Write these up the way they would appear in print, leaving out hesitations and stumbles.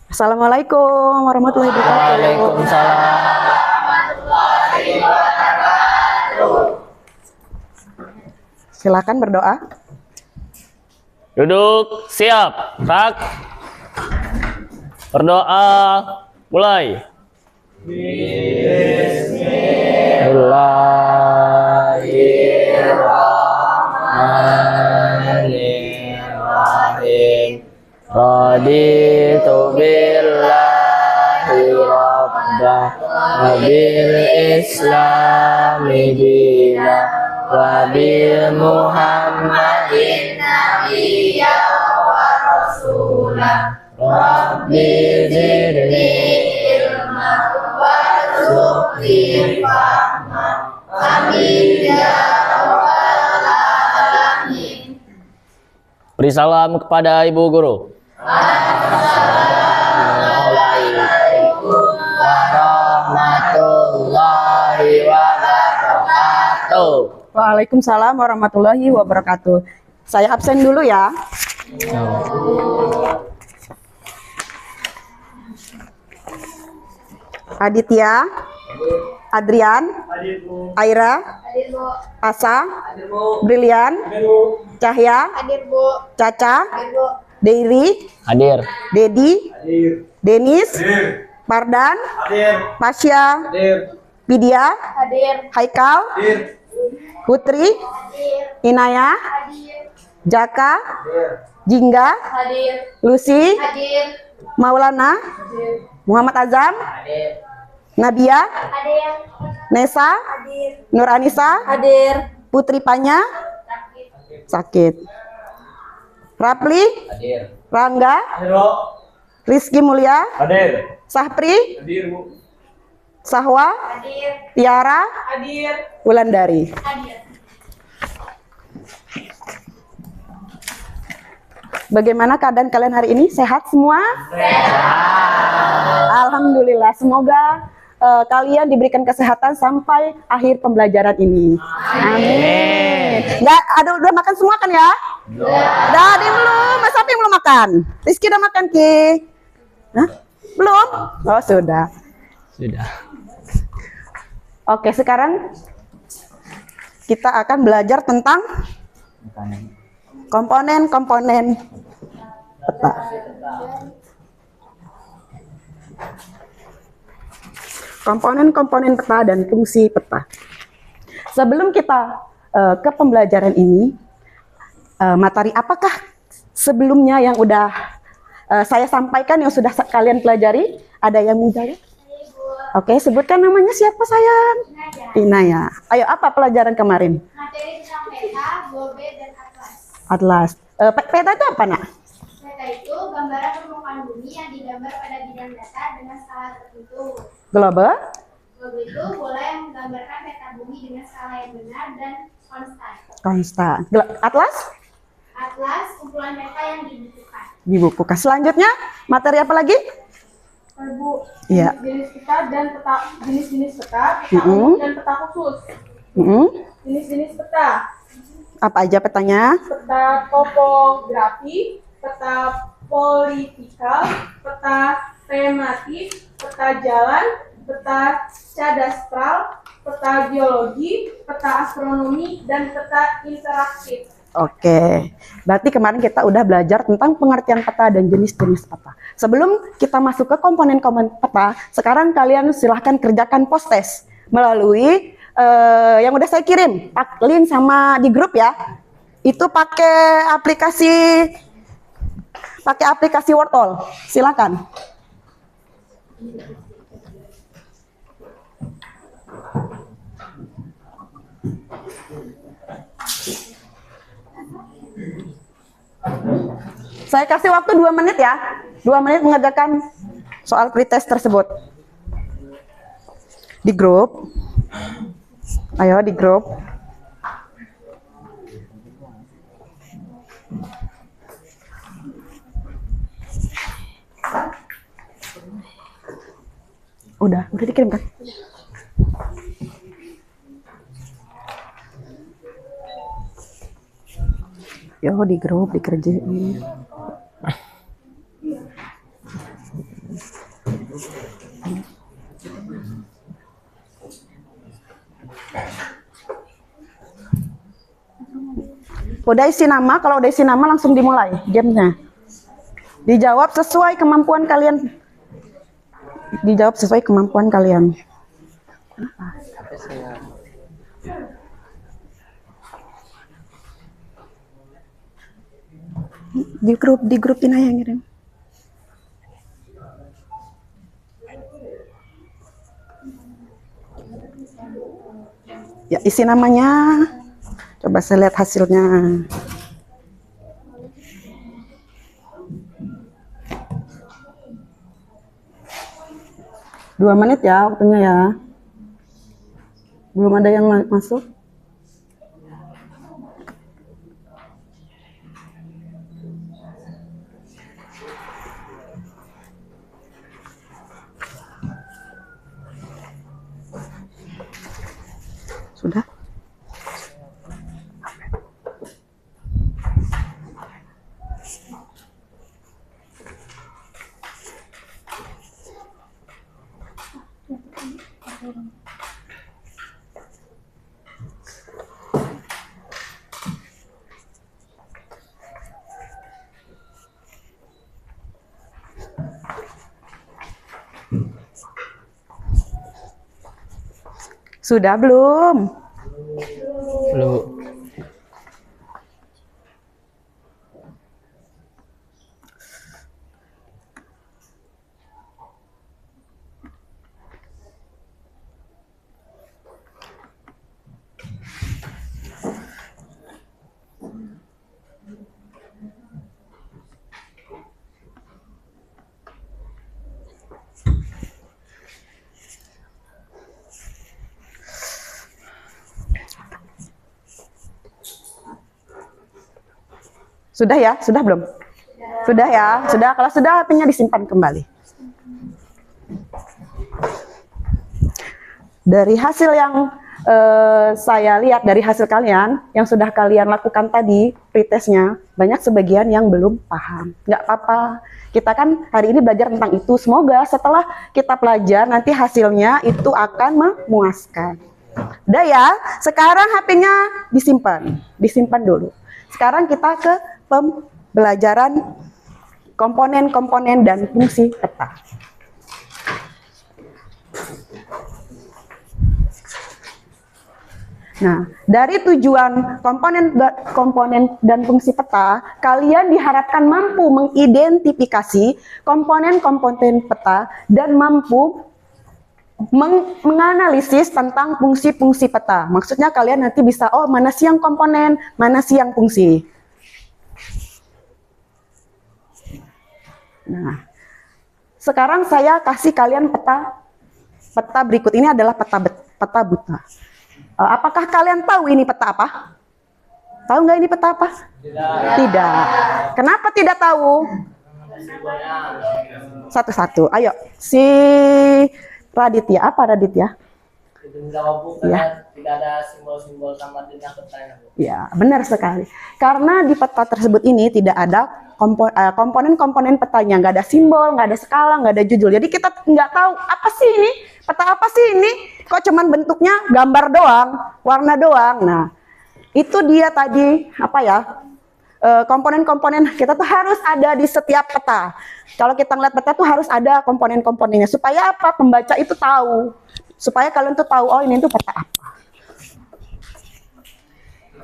Assalamualaikum warahmatullahi wabarakatuh. Waalaikumsalam. Silakan berdoa. Duduk, siap, tak. Berdoa, mulai. Bismillahirrahmanirrahim. Raditu billahi rabbah wa bil islami dina wa bil muhammadin nabiyya wa rasulah. Rabbi zidni ilma warzuqni fahma. Amin ya rabbal alamin. Beri salam kepada ibu guru. Assalamualaikum warahmatullahi wabarakatuh. Waalaikumsalam warahmatullahi wabarakatuh. Saya absen dulu ya. Aditya, Adrian, Aira, Asa, Brilian, Cahya, Caca, Deiri, Hadir. Dedi, Denis, Pardan, Pasya, Vidya, Haikal, Putri, Inaya, Jaka, Jingga, Lucy, Maulana, Muhammad Azam, Nabia, Nesa, Nur Anissa, Putri Panya, sakit. Rapli, Rangga, Rizky Mulya, Sahpri, Sahwa, Tiara, Wulandari. Bagaimana keadaan kalian hari ini? Sehat semua? Alhamdulillah. Semoga kalian diberikan kesehatan sampai akhir pembelajaran ini. Amin. Nggak, udah makan semua kan ya? Udah, ada yang belum? Mas siapa yang belum makan? Rizky udah makan, Ki? Hah? Belum? Oh, sudah. Sudah. Oke, sekarang kita akan belajar tentang komponen-komponen peta. Komponen-komponen peta dan fungsi peta. Sebelum kita ke pembelajaran ini, materi apakah sebelumnya yang udah saya sampaikan yang sudah kalian pelajari? Ada yang mau jawab? Oke, sebutkan namanya siapa sayang? Inaya. Ayo, apa pelajaran kemarin? Materi tentang peta, globe, dan atlas. Atlas. Peta itu apa, nak? Peta itu gambaran permukaan bumi yang digambar pada bidang data dengan skala tertentu. Globe? Globe itu bola yang menggambarkan peta bumi dengan skala yang benar dan konstan. Konstan. Atlas? Atlas, kumpulan peta yang dibukukan. Dibukukan. Selanjutnya, materi apa lagi? Perbu, Iya. jenis peta dan peta, jenis-jenis peta, peta umum dan peta khusus. Jenis-jenis peta, Apa aja petanya? peta topografi, peta politikal, peta tematik, peta jalan, peta cadastral, peta geologi, peta astronomi, dan peta interaktif. Oke, berarti kemarin kita udah belajar tentang pengertian peta dan jenis-jenis peta. Sebelum kita masuk ke komponen-komponen peta, sekarang kalian silahkan kerjakan post test melalui yang udah saya kirim, link sama di grup ya. Itu pakai aplikasi Wordall. Silakan. Saya kasih waktu 2 menit ya. 2 menit mengerjakan soal pretest tersebut. Di grup. Ayo di grup. Udah dikirim kan? Yo di grup dikerjain. Udah isi nama, kalau udah isi nama langsung dimulai gamenya. Dijawab sesuai kemampuan kalian. Dijawab sesuai kemampuan kalian. Di grupin aja yang ngirim. Ya, isi namanya. Coba saya lihat hasilnya. Dua menit ya waktunya ya. Belum ada yang masuk. Sudah? Sudah belum? Belum. Sudah ya? Sudah belum? Sudah ya? Sudah. Kalau sudah, HP-nya disimpan kembali. Dari hasil yang saya lihat, dari hasil kalian, yang sudah kalian lakukan tadi, pretestnya, banyak sebagian yang belum paham. Nggak apa-apa. Kita kan hari ini belajar tentang itu. Semoga setelah kita pelajar, nanti hasilnya itu akan memuaskan. Udah ya? Sekarang HP-nya disimpan. Disimpan dulu. Sekarang kita ke pembelajaran komponen-komponen dan fungsi peta. Nah, dari tujuan komponen dan fungsi peta, kalian diharapkan mampu mengidentifikasi komponen-komponen peta dan mampu menganalisis tentang fungsi-fungsi peta. Maksudnya kalian nanti bisa, oh mana sih yang komponen, mana sih yang fungsi. Nah, sekarang saya kasih kalian peta berikut ini adalah peta buta. Apakah kalian tahu ini peta apa? Tahu nggak ini peta apa? Tidak. Kenapa tidak tahu? Satu-satu. Ayo, si Raditya. Apa Raditya? Ya. Tidak ada simbol-simbol sama dengan petanya. Ya, benar sekali. Karena di peta tersebut ini tidak ada komponen-komponen petanya, nggak ada simbol, nggak ada skala, nggak ada judul. Jadi kita nggak tahu apa sih ini, peta apa sih ini? Kok cuman bentuknya gambar doang, warna doang. Nah, itu dia tadi apa ya? Komponen-komponen kita tuh harus ada di setiap peta. Kalau kita ngeliat peta tuh harus ada komponen-komponennya. Supaya apa? Pembaca itu tahu. Supaya kalian tuh tahu, oh ini tuh peta apa.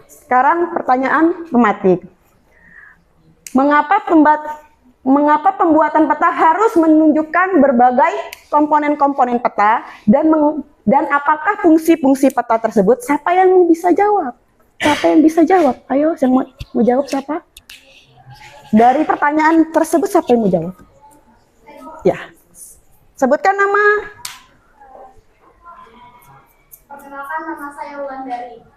Sekarang pertanyaan pematik. Mengapa pembuatan peta harus menunjukkan berbagai komponen-komponen peta dan apakah fungsi-fungsi peta tersebut? Siapa yang bisa jawab? Siapa yang bisa jawab? Ayo, yang mau jawab siapa? Dari pertanyaan tersebut siapa yang mau jawab? Ya, sebutkan nama. Perkenalkan, nama saya Wulandari.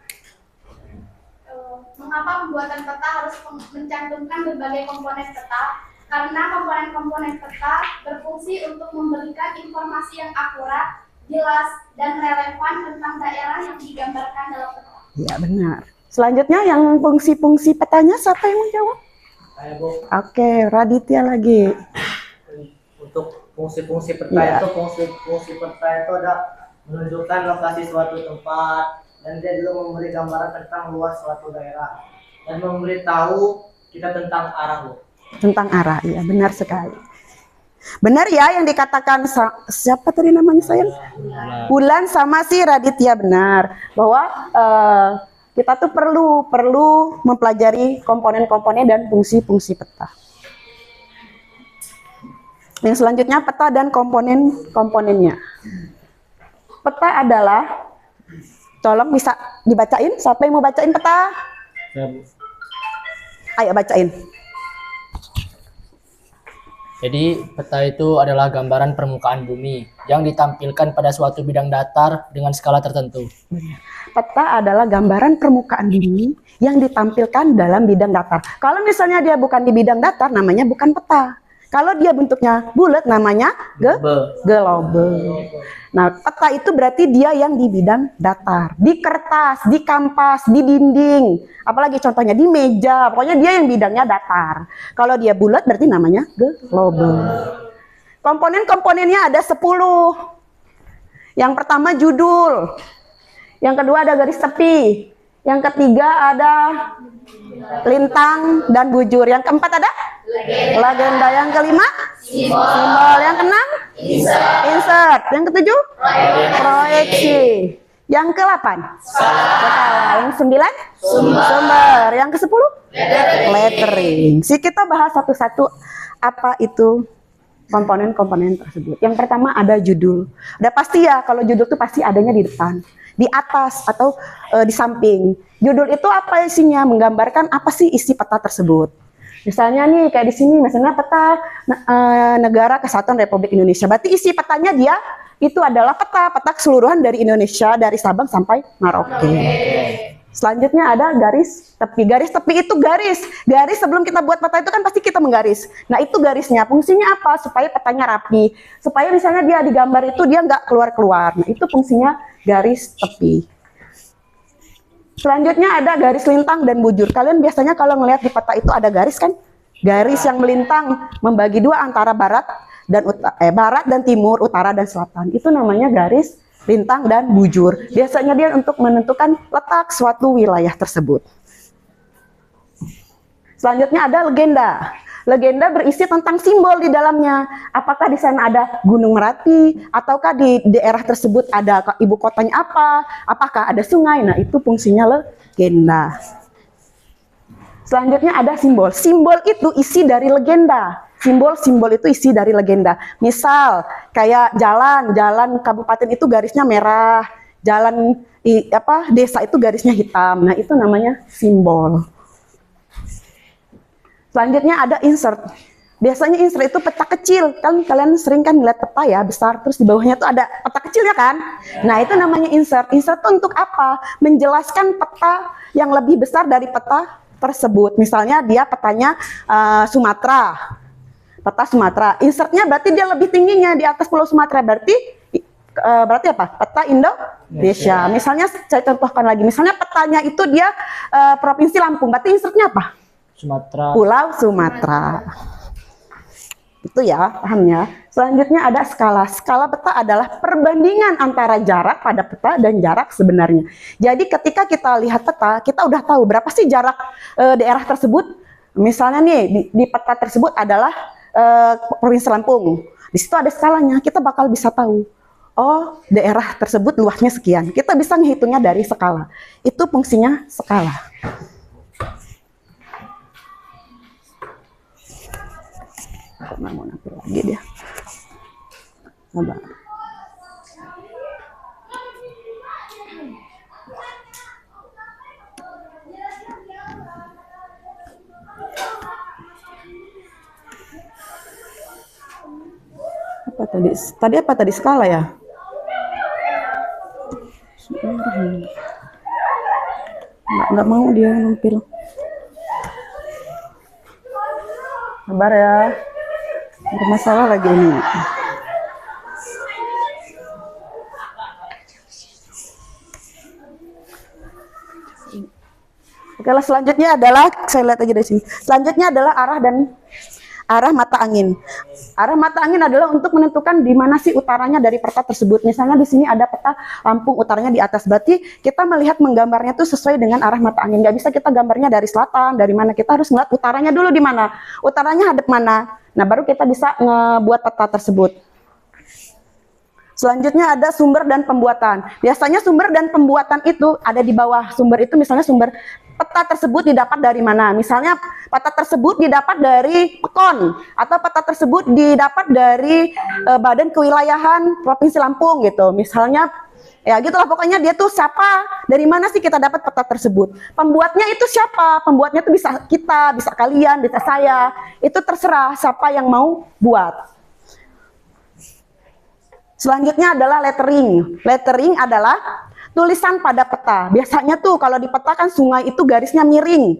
Mengapa pembuatan peta harus mencantumkan berbagai komponen peta? Karena komponen-komponen peta berfungsi untuk memberikan informasi yang akurat, jelas, dan relevan tentang daerah yang digambarkan dalam peta. Ya, benar. Selanjutnya yang fungsi-fungsi petanya siapa yang mau jawab? Saya, Bu. Oke, Raditya lagi. Untuk fungsi-fungsi peta Ya. itu, fungsi peta itu ada menunjukkan lokasi suatu tempat dan dia juga memberi gambaran tentang luas suatu daerah. dan memberitahu kita tentang arah, Bu. Tentang arah, ya benar sekali. Benar ya yang dikatakan siapa tadi namanya sayang? Bulan sama si Raditya, benar bahwa kita tuh perlu mempelajari komponen-komponen dan fungsi-fungsi peta. Yang selanjutnya peta dan komponen-komponennya. Peta adalah, tolong bisa dibacain, siapa yang mau bacain peta? Ayo bacain. Jadi, peta itu adalah gambaran permukaan bumi yang ditampilkan pada suatu bidang datar dengan skala tertentu. Peta adalah gambaran permukaan bumi yang ditampilkan dalam bidang datar. Kalau misalnya dia bukan di bidang datar, namanya bukan peta. Kalau dia bentuknya bulat, namanya globe. Nah, peta itu berarti dia yang di bidang datar. Di kertas, di kampas, di dinding. Apalagi contohnya di meja. Pokoknya dia yang bidangnya datar. Kalau dia bulat berarti namanya globe. Komponen-komponennya ada 10. Yang pertama judul. Yang kedua ada garis tepi. Yang ketiga ada lintang dan bujur. Yang keempat ada legenda. Yang kelima simbol. Yang keenam insert. Yang ketujuh proyeksi. Yang ke-8 skala. Yang 9 sumber. Yang ke-10 lettering. Kita bahas satu-satu apa itu komponen-komponen tersebut. Yang pertama ada judul. Udah pasti ya kalau judul itu pasti adanya di depan, di atas atau di samping. Judul itu apa isinya? Menggambarkan apa sih isi peta tersebut. Misalnya nih kayak di sini misalnya peta negara kesatuan Republik Indonesia. Berarti isi petanya dia itu adalah peta keseluruhan dari Indonesia dari Sabang sampai Merauke. Selanjutnya ada garis tepi. Garis tepi itu garis sebelum kita buat peta itu kan pasti kita menggaris. Nah itu garisnya fungsinya apa? Supaya petanya rapi. Supaya misalnya dia digambar itu dia nggak keluar-keluar. Nah itu fungsinya garis tepi. Selanjutnya ada garis lintang dan bujur. Kalian biasanya kalau ngelihat di peta itu ada garis kan? Garis yang melintang membagi dua antara barat dan timur, utara dan selatan. Itu namanya garis lintang dan bujur. Biasanya dia untuk menentukan letak suatu wilayah tersebut. Selanjutnya ada legenda. Legenda berisi tentang simbol di dalamnya. Apakah di sana ada Gunung Merapi, ataukah di daerah tersebut ada ibu kotanya apa, apakah ada sungai. Nah, itu fungsinya legenda. Selanjutnya ada simbol. Simbol itu isi dari legenda. Simbol itu isi dari legenda. Misal kayak jalan kabupaten itu garisnya merah, jalan desa itu garisnya hitam. Nah, itu namanya simbol. Selanjutnya ada insert. Biasanya insert itu peta kecil. Kan kalian sering kan ngeliat peta ya besar, terus di bawahnya tuh ada peta kecilnya kan? Nah, itu namanya insert. Insert itu untuk apa? Menjelaskan peta yang lebih besar dari peta tersebut. Misalnya dia petanya Sumatera. Peta Sumatera, insertnya berarti dia lebih tingginya di atas Pulau Sumatera, berarti apa? Peta Indonesia. Misalnya saya contohkan lagi, misalnya petanya itu dia Provinsi Lampung, berarti insertnya apa? Sumatera. Pulau Sumatera. Itu ya, paham ya. Selanjutnya ada skala. Skala peta adalah perbandingan antara jarak pada peta dan jarak sebenarnya. Jadi ketika kita lihat peta, kita udah tahu berapa sih jarak daerah tersebut. Misalnya nih di peta tersebut adalah Provinsi Lampung. Di situ ada skalanya. Kita bakal bisa tahu. Oh, daerah tersebut luasnya sekian. Kita bisa menghitungnya dari skala. Itu fungsinya skala. Nggak mau nampil lagi dia. Sabar. Apa tadi skala ya? Nggak mau dia nampil. Sabar ya. Bermasalah lagi ini. Oke, selanjutnya adalah saya lihat aja dari sini. Selanjutnya adalah arah mata angin. Arah mata angin adalah untuk menentukan di mana sih utaranya dari peta tersebut. Misalnya di sini ada peta Lampung, utaranya di atas. Berarti kita melihat menggambarnya itu sesuai dengan arah mata angin. Nggak bisa kita gambarnya dari selatan, dari mana. Kita harus melihat utaranya dulu di mana. Utaranya hadap mana. Nah, baru kita bisa ngebuat peta tersebut. Selanjutnya ada sumber dan pembuatan. Biasanya sumber dan pembuatan itu ada di bawah. Sumber itu misalnya sumber peta tersebut didapat dari mana. Misalnya peta tersebut didapat dari PEKON atau peta tersebut didapat dari Badan Kewilayahan Provinsi Lampung gitu. Misalnya ya gitulah, pokoknya dia tuh siapa, dari mana sih kita dapat peta tersebut. Pembuatnya itu siapa? Pembuatnya itu bisa kita, bisa kalian, bisa saya. Itu terserah siapa yang mau buat. Selanjutnya adalah lettering. Lettering adalah tulisan pada peta. Biasanya tuh kalau di peta kan sungai itu garisnya miring.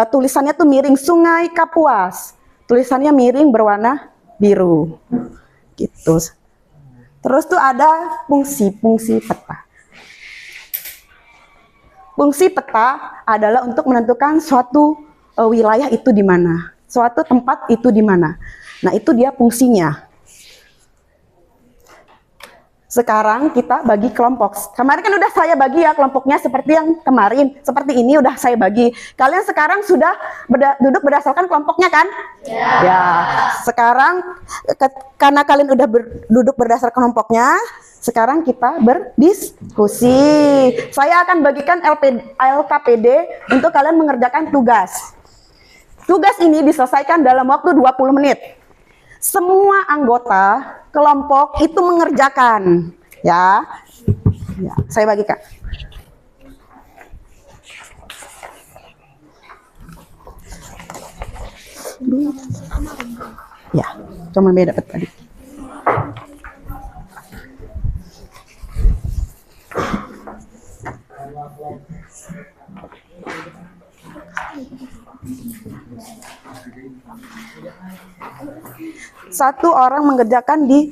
Tulisannya tuh miring, Sungai Kapuas. Tulisannya miring berwarna biru. Gitu. Terus tuh ada fungsi peta. Fungsi peta adalah untuk menentukan suatu wilayah itu di mana, suatu tempat itu di mana. Nah, itu dia fungsinya. Sekarang kita bagi kelompok. Kemarin kan udah saya bagi ya kelompoknya seperti yang kemarin. Seperti ini udah saya bagi. Kalian sekarang sudah duduk berdasarkan kelompoknya kan? Ya. Sekarang karena kalian udah duduk berdasarkan kelompoknya, sekarang kita berdiskusi. Saya akan bagikan LKPD untuk kalian mengerjakan tugas. Tugas ini diselesaikan dalam waktu 20 menit. Semua anggota kelompok itu mengerjakan, ya. Ya, saya bagikan. Ya, cuma beda dapat tadi. Satu orang mengerjakan di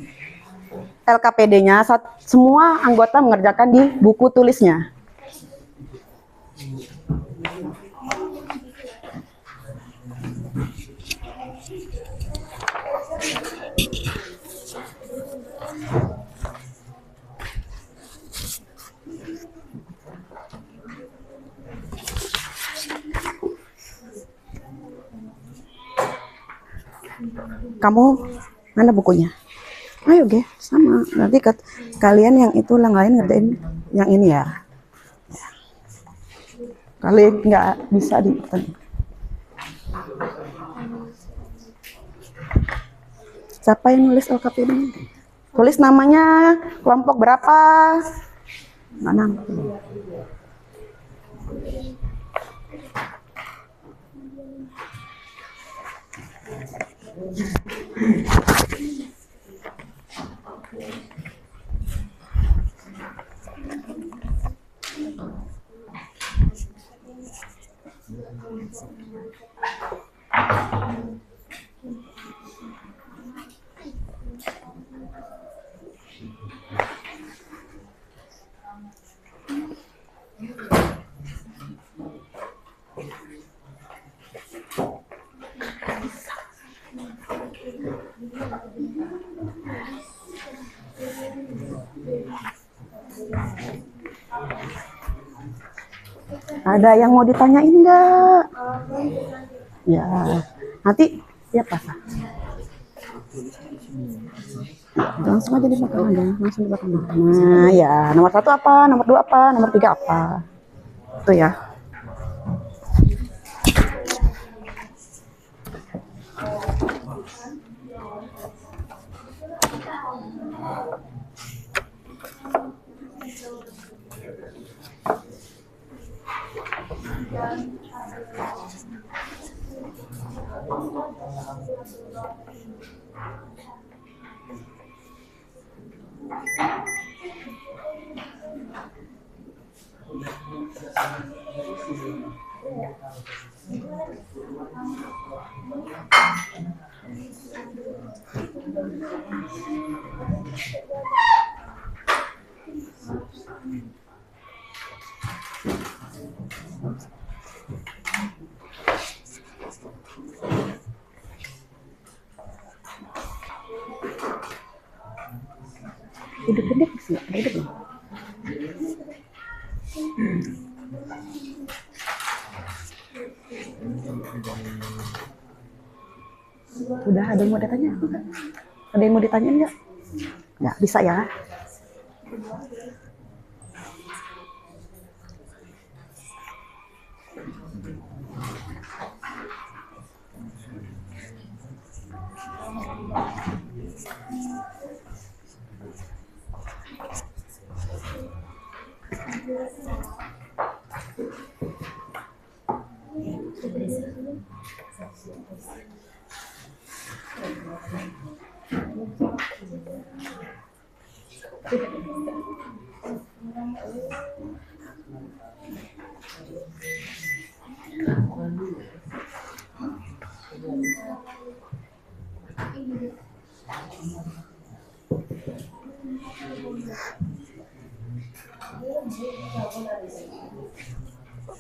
LKPD-nya, semua anggota mengerjakan di buku tulisnya. Kamu mana bukunya? Ayo ge, sama. Nanti kalian yang itu yang lain ngerjain yang ini ya. Kalian nggak bisa di. Siapa yang nulis LKPD? Tulis namanya, kelompok berapa? Mana? Ada yang mau ditanyain enggak? Ya, nanti ya pas. Langsung aja di belakang aja, langsung di belakang. Nah, ya, nomor 1 apa, nomor 2 apa, nomor 3 apa. Itu ya. Hidup pendek sih, ada hidup nggak? Udah, ada yang mau ditanya? Ada yang mau ditanya nggak? Nggak bisa ya.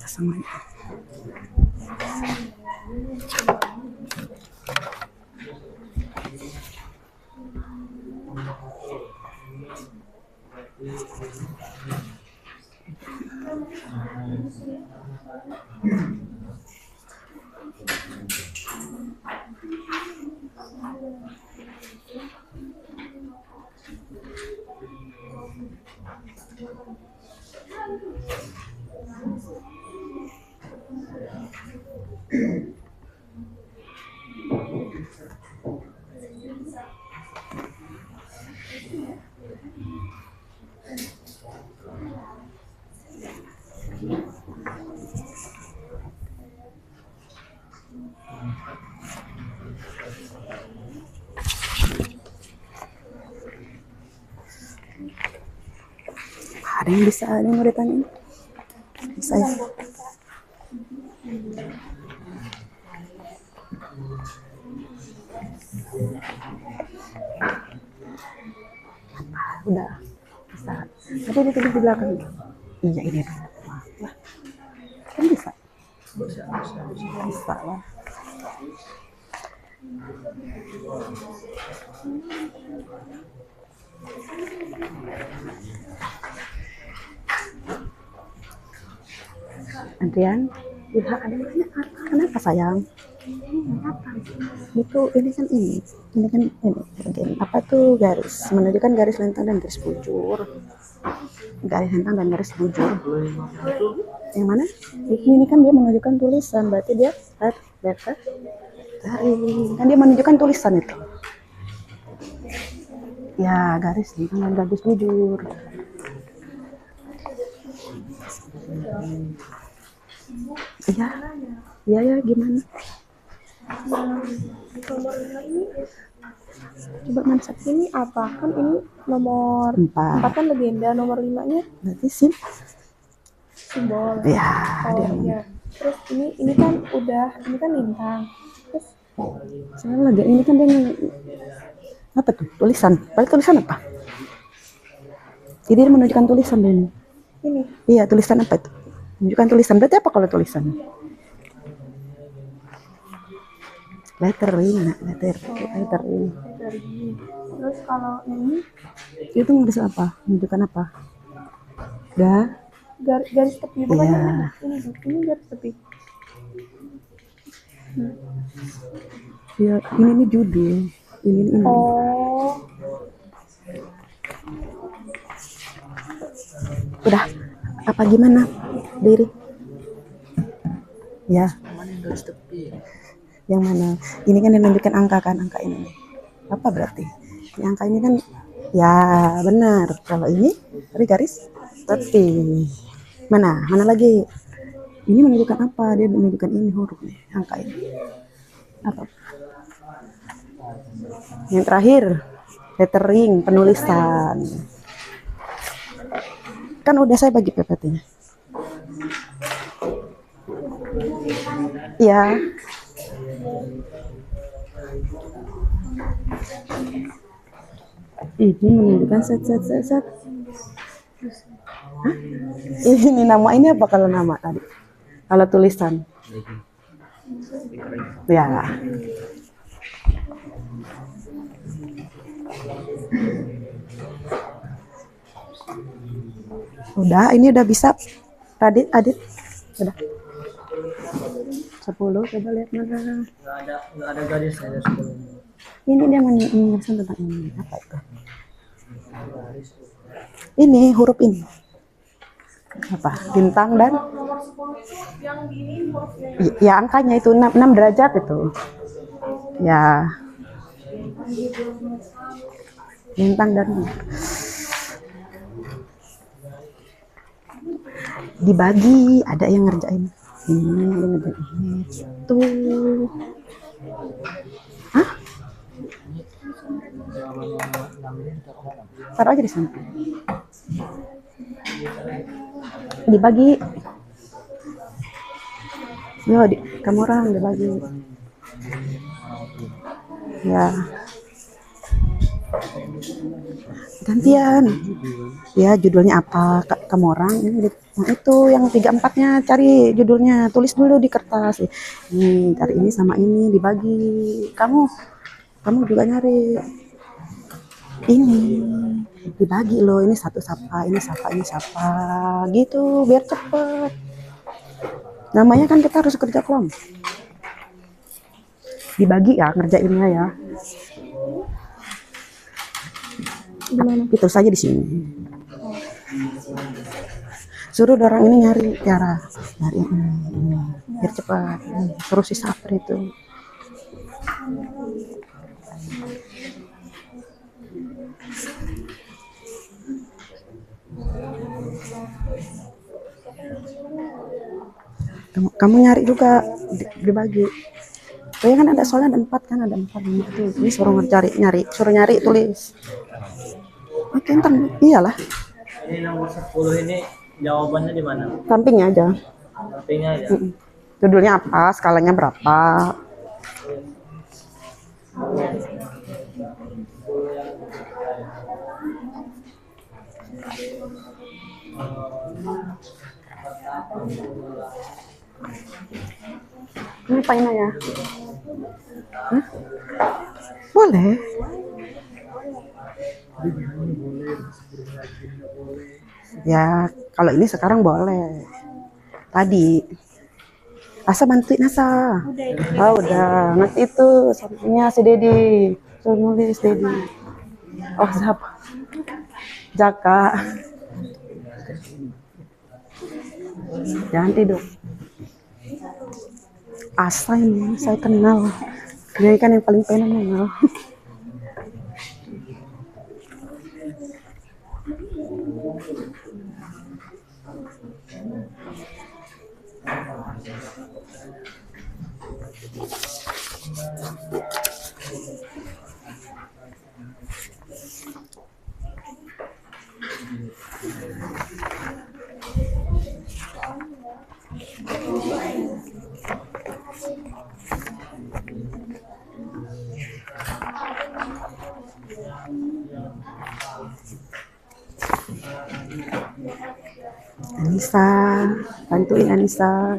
Semuanya. Ada yang bisa, ada yang mau ditanyain? Saya. Udah bisa. Tapi ini tadi di belakang. Iya ini dulu. Lah, kan bisa. Bisa lah. Adrian, Ilha ada yang nanya, kenapa sayang? Apa? Itu ini kan ini kan ini bagian apa tuh garis menunjukkan garis lentang dan garis bujur. Garis lentang dan garis bujur. Yang mana? Ini kan dia menunjukkan tulisan, berarti dia lettering. Kan dia menunjukkan tulisan itu. Ya, garis lentang dan garis bujur. Iya ya gimana? Nomor 5 ini Coba mana satu? ini apa? Kan ini nomor 4 4. kan legenda, nomor 5-nya Berarti sim. simbol. Ya, Oh dia iya. Terus ini kan udah, ini kan lintang. Terus saya lagi ini kan dia apa tuh? Tulisan. Balik tulisan apa? Jadi dia menunjukkan tulisan ini. ini Iya, tulisan apa itu? Menunjukkan tulisan. Berarti apa kalau tulisan? Lettering. lettering. Terus kalau ini Itu nulis apa? Menunjukkan apa? garis tepi, bukan Iya. ini garis tepi. Ya, ini judul. Ini. Oh, Udah. Apa gimana? Diri. Ya. Yang mana? Ini kan menunjukkan angka kan, angka ini. Apa berarti? Ini angka ini kan ya benar. Kalau ini dari garis tepi. Mana lagi? Ini menunjukkan apa? Dia menunjukkan ini huruf nih, angka ini. Apa? Yang terakhir, lettering, penulisan. Kan udah saya bagi PPT-nya. Iya. Ini menunjukkan set. Hah? Ini nama ini apa kalau nama tadi? Kalau tulisan? Ya. Udah, ini udah bisa. Adit, udah. 10, coba lihat mana. Nggak ada garis ada sebelumnya. Ini dia menjelaskan tentang ini. Apa itu? Ini huruf ini. Apa? Bintang dan Nomor 10 itu yang gini hurufnya. ya angkanya itu 6 derajat itu. Ya. Bintang dan dibagi, ada yang ngerjain ini, ada yang ngerjain ini. Tuh. Hah? Taruh aja di sana. Dibagi. Yo, kamu orang dibagi. Ya. Gantian. Ya, judulnya apa? Kamu orang ini nah, itu yang 3-4-nya cari judulnya, tulis dulu di kertas. Ini cari ini sama ini dibagi. Kamu juga nyari. Ini dibagi loh, ini satu siapa, ini siapa gitu biar cepet. Namanya kan kita harus kerja kelompok. Dibagi ya ngerjainnya ya. Itu saja di sini. Suruh orang ini nyari cara, nyari ini biar cepat. Terus si saper itu. Kamu nyari juga dibagi. Oh ya kan ada soalnya ada 4 kan, ada 4 itu. Ini suruh suruh nyari tulis. Oke, ntar iyalah. Ini nomor 10 ini jawabannya di mana? Sampingnya aja. Sampingnya aja. Judulnya apa, skalanya berapa. Ini paina ya? Hah? Boleh. Ya, kalau ini sekarang boleh. Tadi. Asa bantuin Asa. Oh, udah. Nanti itu sampingnya si Dedi. Suruh nulis Dedi. Oh, siapa? Jaka. Jangan tidur. Asa ini saya kenal. Dia kan yang paling fenomenal. Anissa, bantuin Anissa.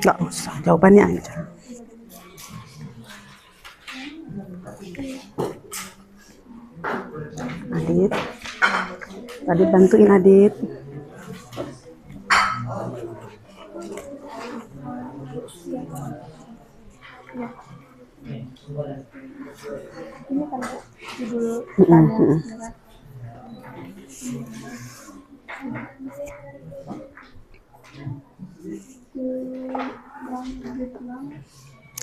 Nggak usah, jawabannya aja. Adit, tadi bantuin Adit. Ini kan judul pertanyaan.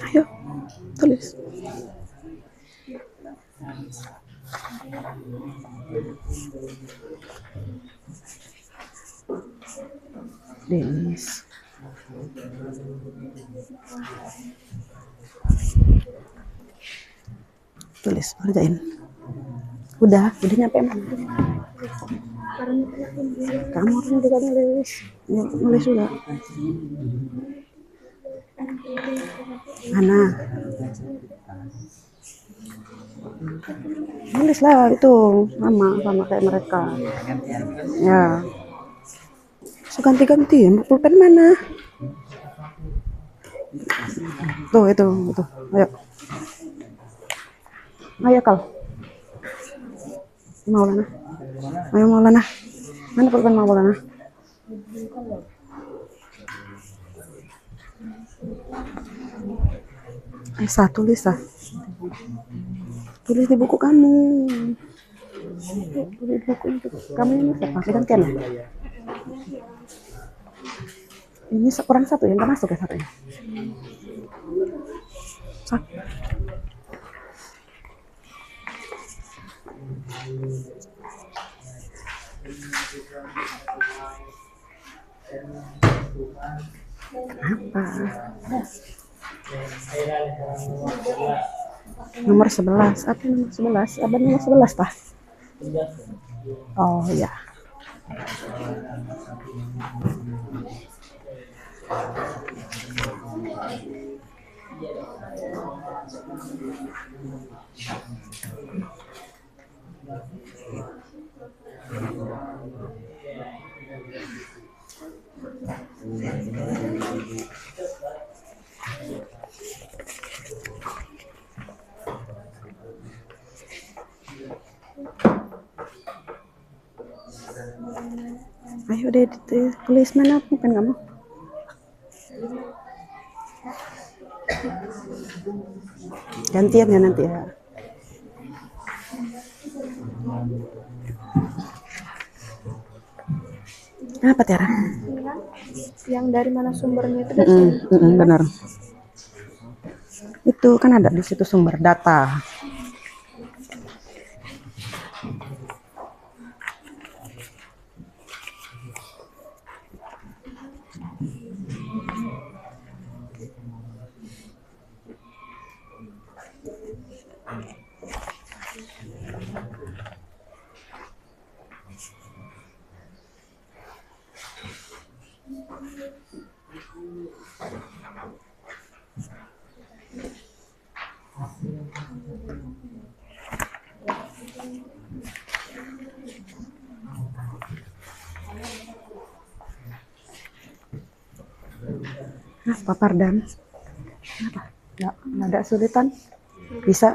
Ayo, tulis. Denis. Tulis, kerjain. Udah nyampe mana? Kamu harusnya juga nulis. Ya, nulis juga. Mana? Nulis lah itu sama kayak mereka. Ya. So, ganti-ganti. Pulpen mana? Tuh itu. Ayo. Ayo kau. Maulana. Ayo Maulana. Mana pulpen Maulana? Tulis lah. Tulis di buku kamu. Tulis di buku itu. Kamu ini siapa? Gantian ya? Ini kurang satu yang nggak masuk ya satunya. Apa? Nomor 11. Apa nomor 11? Apa nomor 11 Pak? Oh ya. Ayo deh tulis mana pulpen kamu? Gantian ya nanti ya. Apa Tiara? Yang dari mana sumbernya itu dari Benar. Itu kan ada di situ sumber data. Apa Pardan? Apa? Nggak ada kesulitan? Bisa?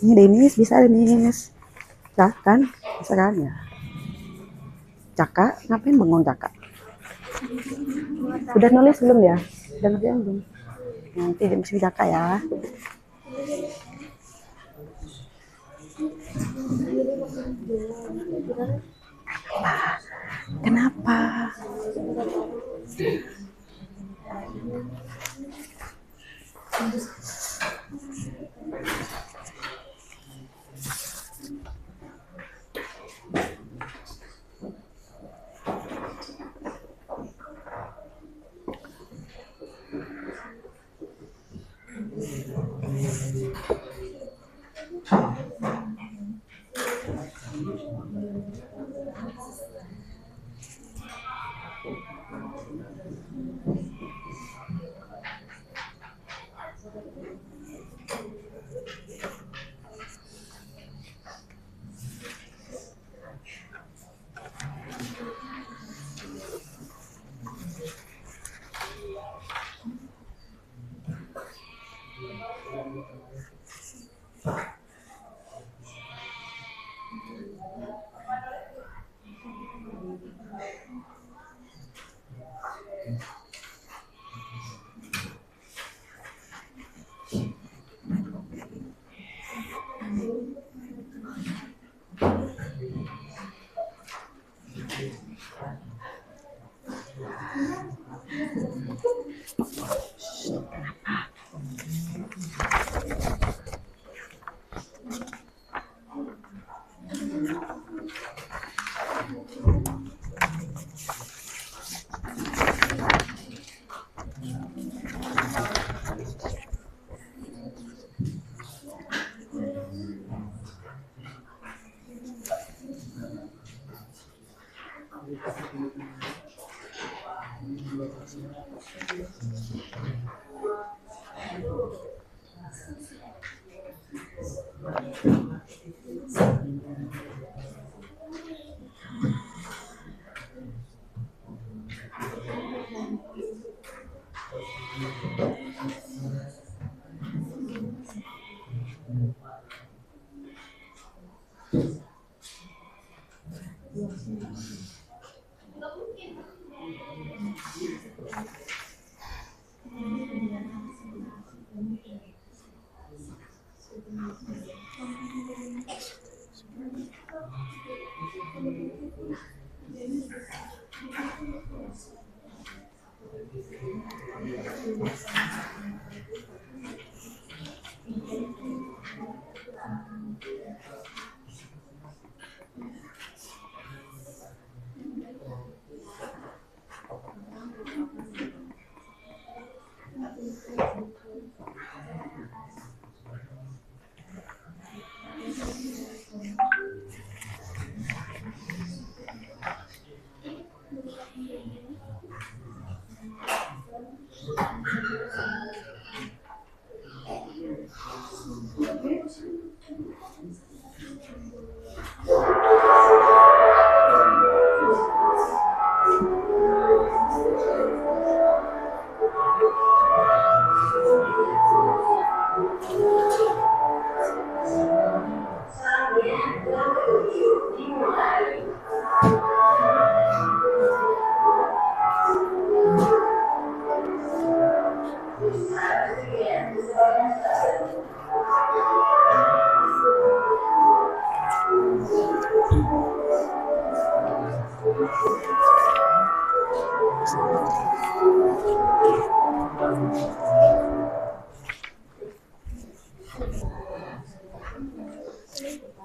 Ini Denis, bisa Denis. Kan? Bisa kan ya? Caka, ngapain bengong Caka? Udah nulis belum ya? Udah ngerjain belum? Nanti bisa Caka ya. Kenapa?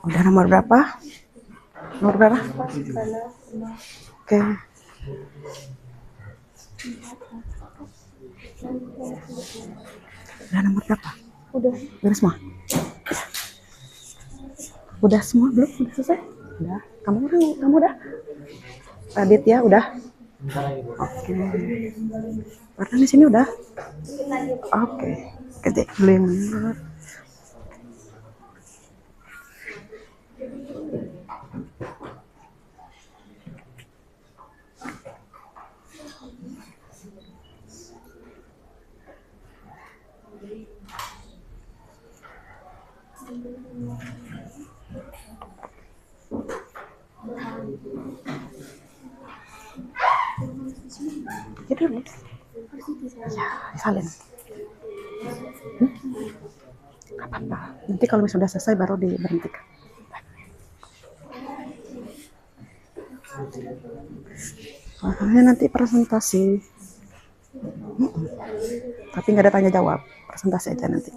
Udah nomor berapa? Nomor berapa? Oke. Udah nomor berapa? Udah semua? Udah semua belum? Udah selesai? Udah. Kamu udah? Radit ya, udah? Oke. Warna di sini udah? Oke. Ketik dulu yang bener. Gitu dulu. Ya, salin. Gak apa-apa. Nanti kalau misalnya sudah selesai baru diberhentikan. Soalnya nanti presentasi. Tapi nggak ada tanya jawab. Presentasi aja nanti.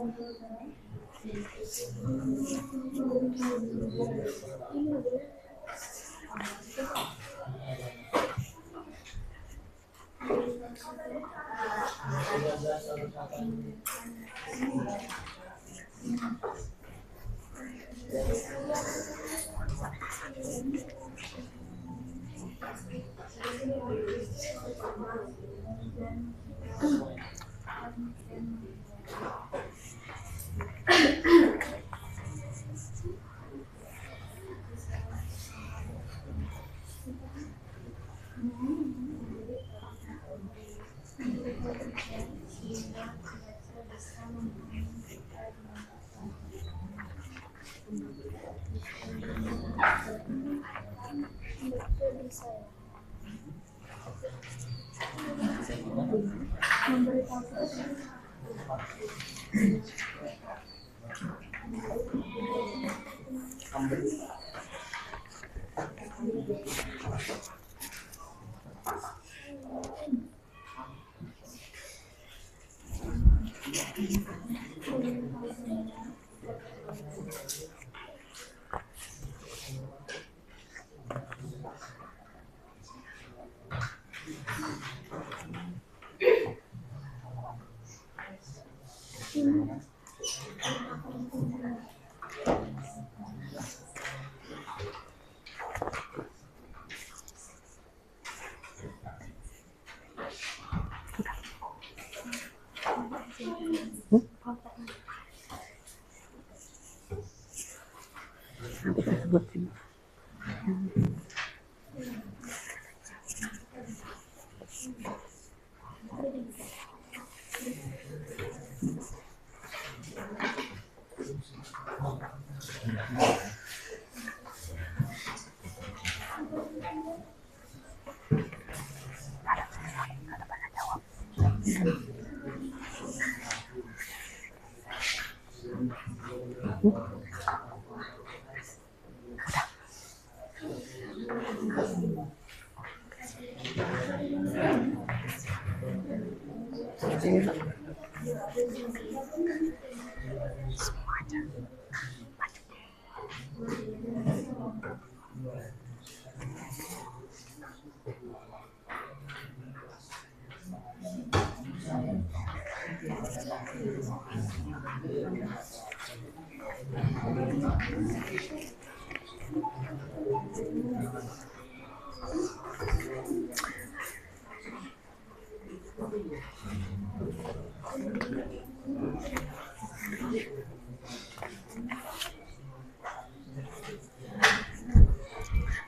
sebutin.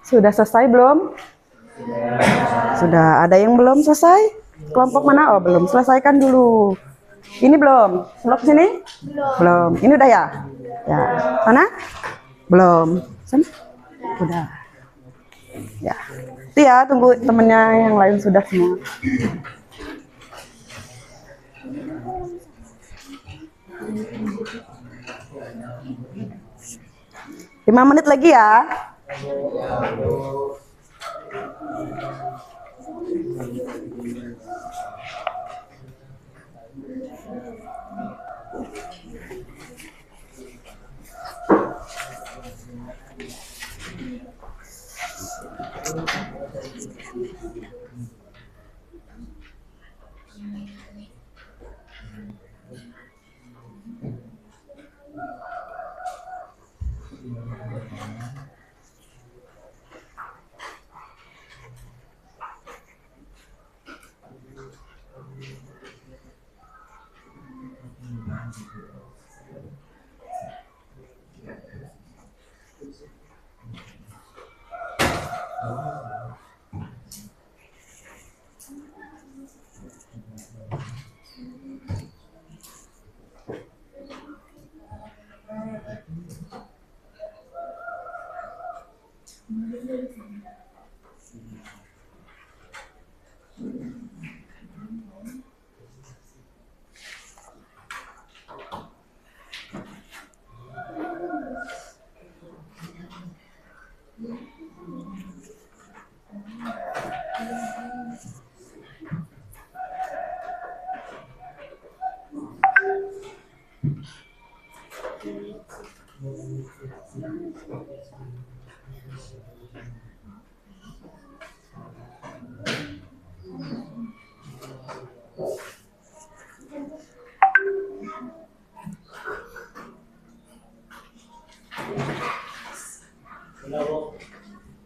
Sudah selesai belum? Sudah. Ada yang belum selesai? Kelompok mana? Oh, belum. Selesaikan dulu. Ini belum? Belum sini? Belum. Ini udah ya? Ya. Mana? Belum. Sana? Udah. Ya. Itu ya, tunggu temennya yang lain sudah semua. Lima menit lagi ya.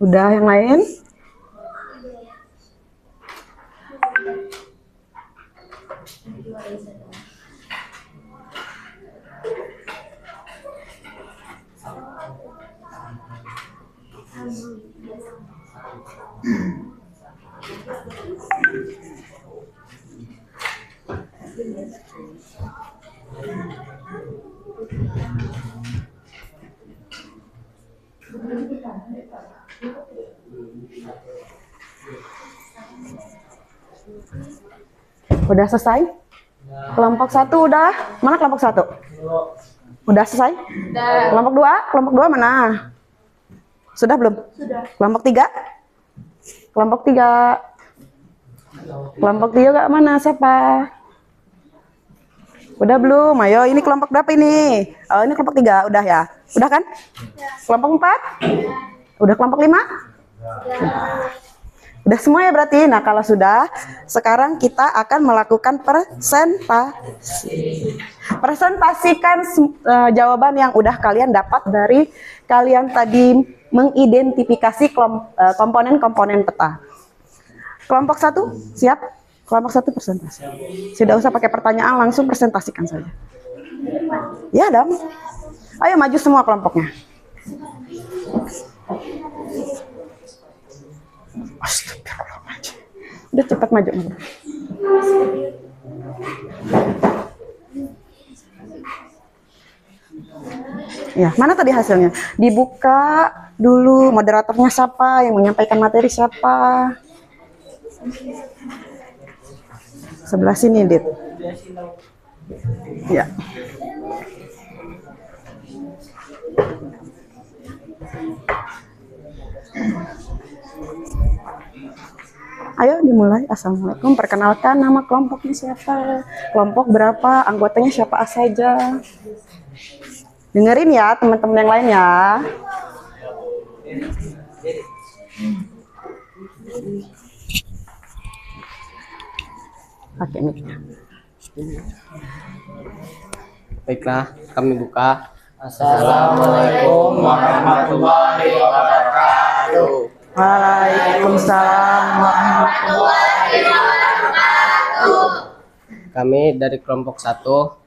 Udah yang lain? Udah selesai? Kelompok 1 udah? Mana kelompok 1? Udah selesai? Kelompok 2? Kelompok 2 mana? Sudah belum? Sudah. Kelompok 3? Kelompok 3. Kelompok 3 mana? Siapa? Udah belum? Ayo, ini kelompok berapa ini? Oh, ini kelompok 3, udah ya? Udah kan? Kelompok 4? Udah kelompok 5? Udah semua ya berarti. Nah, kalau sudah, sekarang kita akan melakukan presentasi. Presentasikan jawaban yang udah kalian dapat dari kalian tadi mengidentifikasi komponen-komponen peta. Kelompok 1, siap? Kelompok 1 presentasi. Tidak usah pakai pertanyaan, langsung presentasikan saja. Ya, Dam. Ayo maju semua kelompoknya. Sok maju. Ya, mana tadi hasilnya? Dibuka dulu, moderatornya siapa, yang menyampaikan materi siapa? Sebelah sini, Dit. Ya. Ayo dimulai. Assalamualaikum. Perkenalkan nama kelompoknya siapa? Kelompok berapa? Anggotanya siapa saja? Dengerin ya teman-teman yang lain ya. Oke, mic-nya. Baiklah, kami buka. Assalamualaikum warahmatullahi wabarakatuh. Waalaikumsalam warahmatullahi wabarakatuh. Kami dari kelompok 1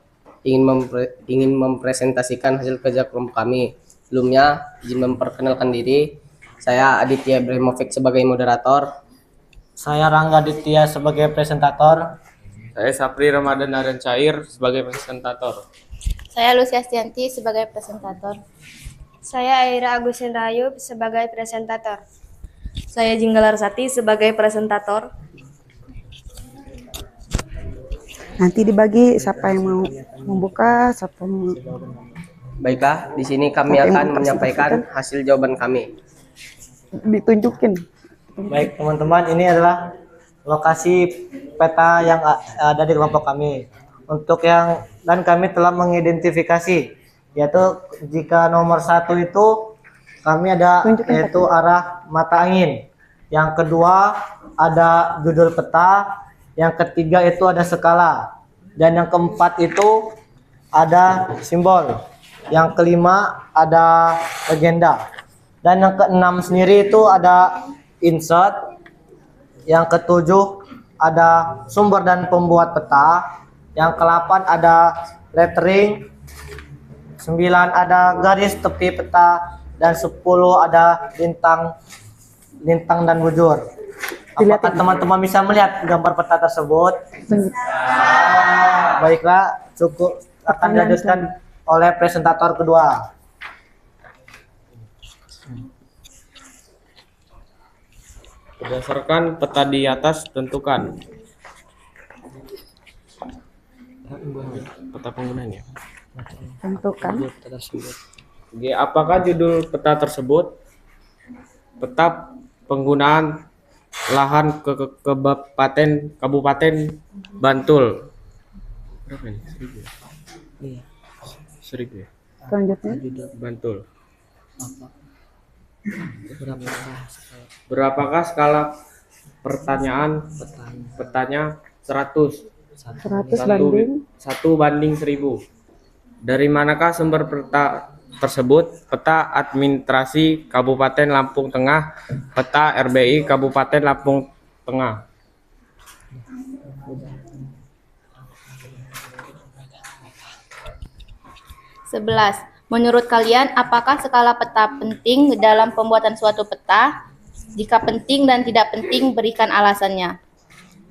ingin mempresentasikan hasil kerja kelompok kami. Sebelumnya, izin memperkenalkan diri. Saya Aditya Ibrahimovic sebagai moderator. Saya Rangga Ditya sebagai presentator. Saya Sapri Ramadan Adan Cair sebagai presentator. Saya Lucia Stianti sebagai presentator. Saya Aira Agusin Rahayu sebagai presentator. Saya Jinggalar Sati sebagai presentator. Nanti dibagi siapa yang mau membuka, siapa yang mau. Baiklah, di sini kami akan menyampaikan hasil jawaban kami. Ditunjukin. Baik teman-teman, ini adalah lokasi peta yang ada di kelompok kami. Dan kami telah mengidentifikasi, yaitu jika nomor 1 itu kami ada yaitu arah mata angin. Yang kedua ada judul peta. Yang ketiga itu ada skala. Dan yang keempat itu ada simbol. Yang kelima ada legenda. Dan yang keenam sendiri itu ada insert. Yang ketujuh ada sumber dan pembuat peta. Yang ke-8 ada lettering. 9 ada garis tepi peta. Dan 10 ada lintang dan bujur. Apakah teman-teman bisa melihat gambar peta tersebut? Baiklah, cukup akan dilanjutkan oleh presentator kedua. Berdasarkan peta di atas, tentukan peta penggunanya. Tentukan. Oke, apakah judul peta tersebut? Peta penggunaan lahan Kabupaten Bantul. Berapa ini? 1000 ya? Selanjutnya. Bantul. Berapakah skala pertanyaan? Petanya 100. 100 banding 1:1000. Dari manakah sumber peta tersebut? Peta administrasi Kabupaten Lampung Tengah, peta RBI Kabupaten Lampung Tengah. Sebelas. Menurut kalian, apakah skala peta penting dalam pembuatan suatu peta? Jika penting dan tidak penting, berikan alasannya.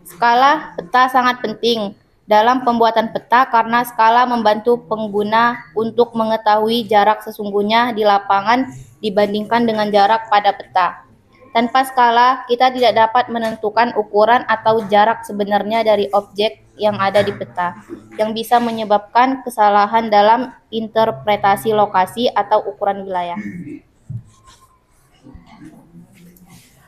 Skala peta sangat penting dalam pembuatan peta karena skala membantu pengguna untuk mengetahui jarak sesungguhnya di lapangan dibandingkan dengan jarak pada peta. Tanpa skala, kita tidak dapat menentukan ukuran atau jarak sebenarnya dari objek yang ada di peta, yang bisa menyebabkan kesalahan dalam interpretasi lokasi atau ukuran wilayah.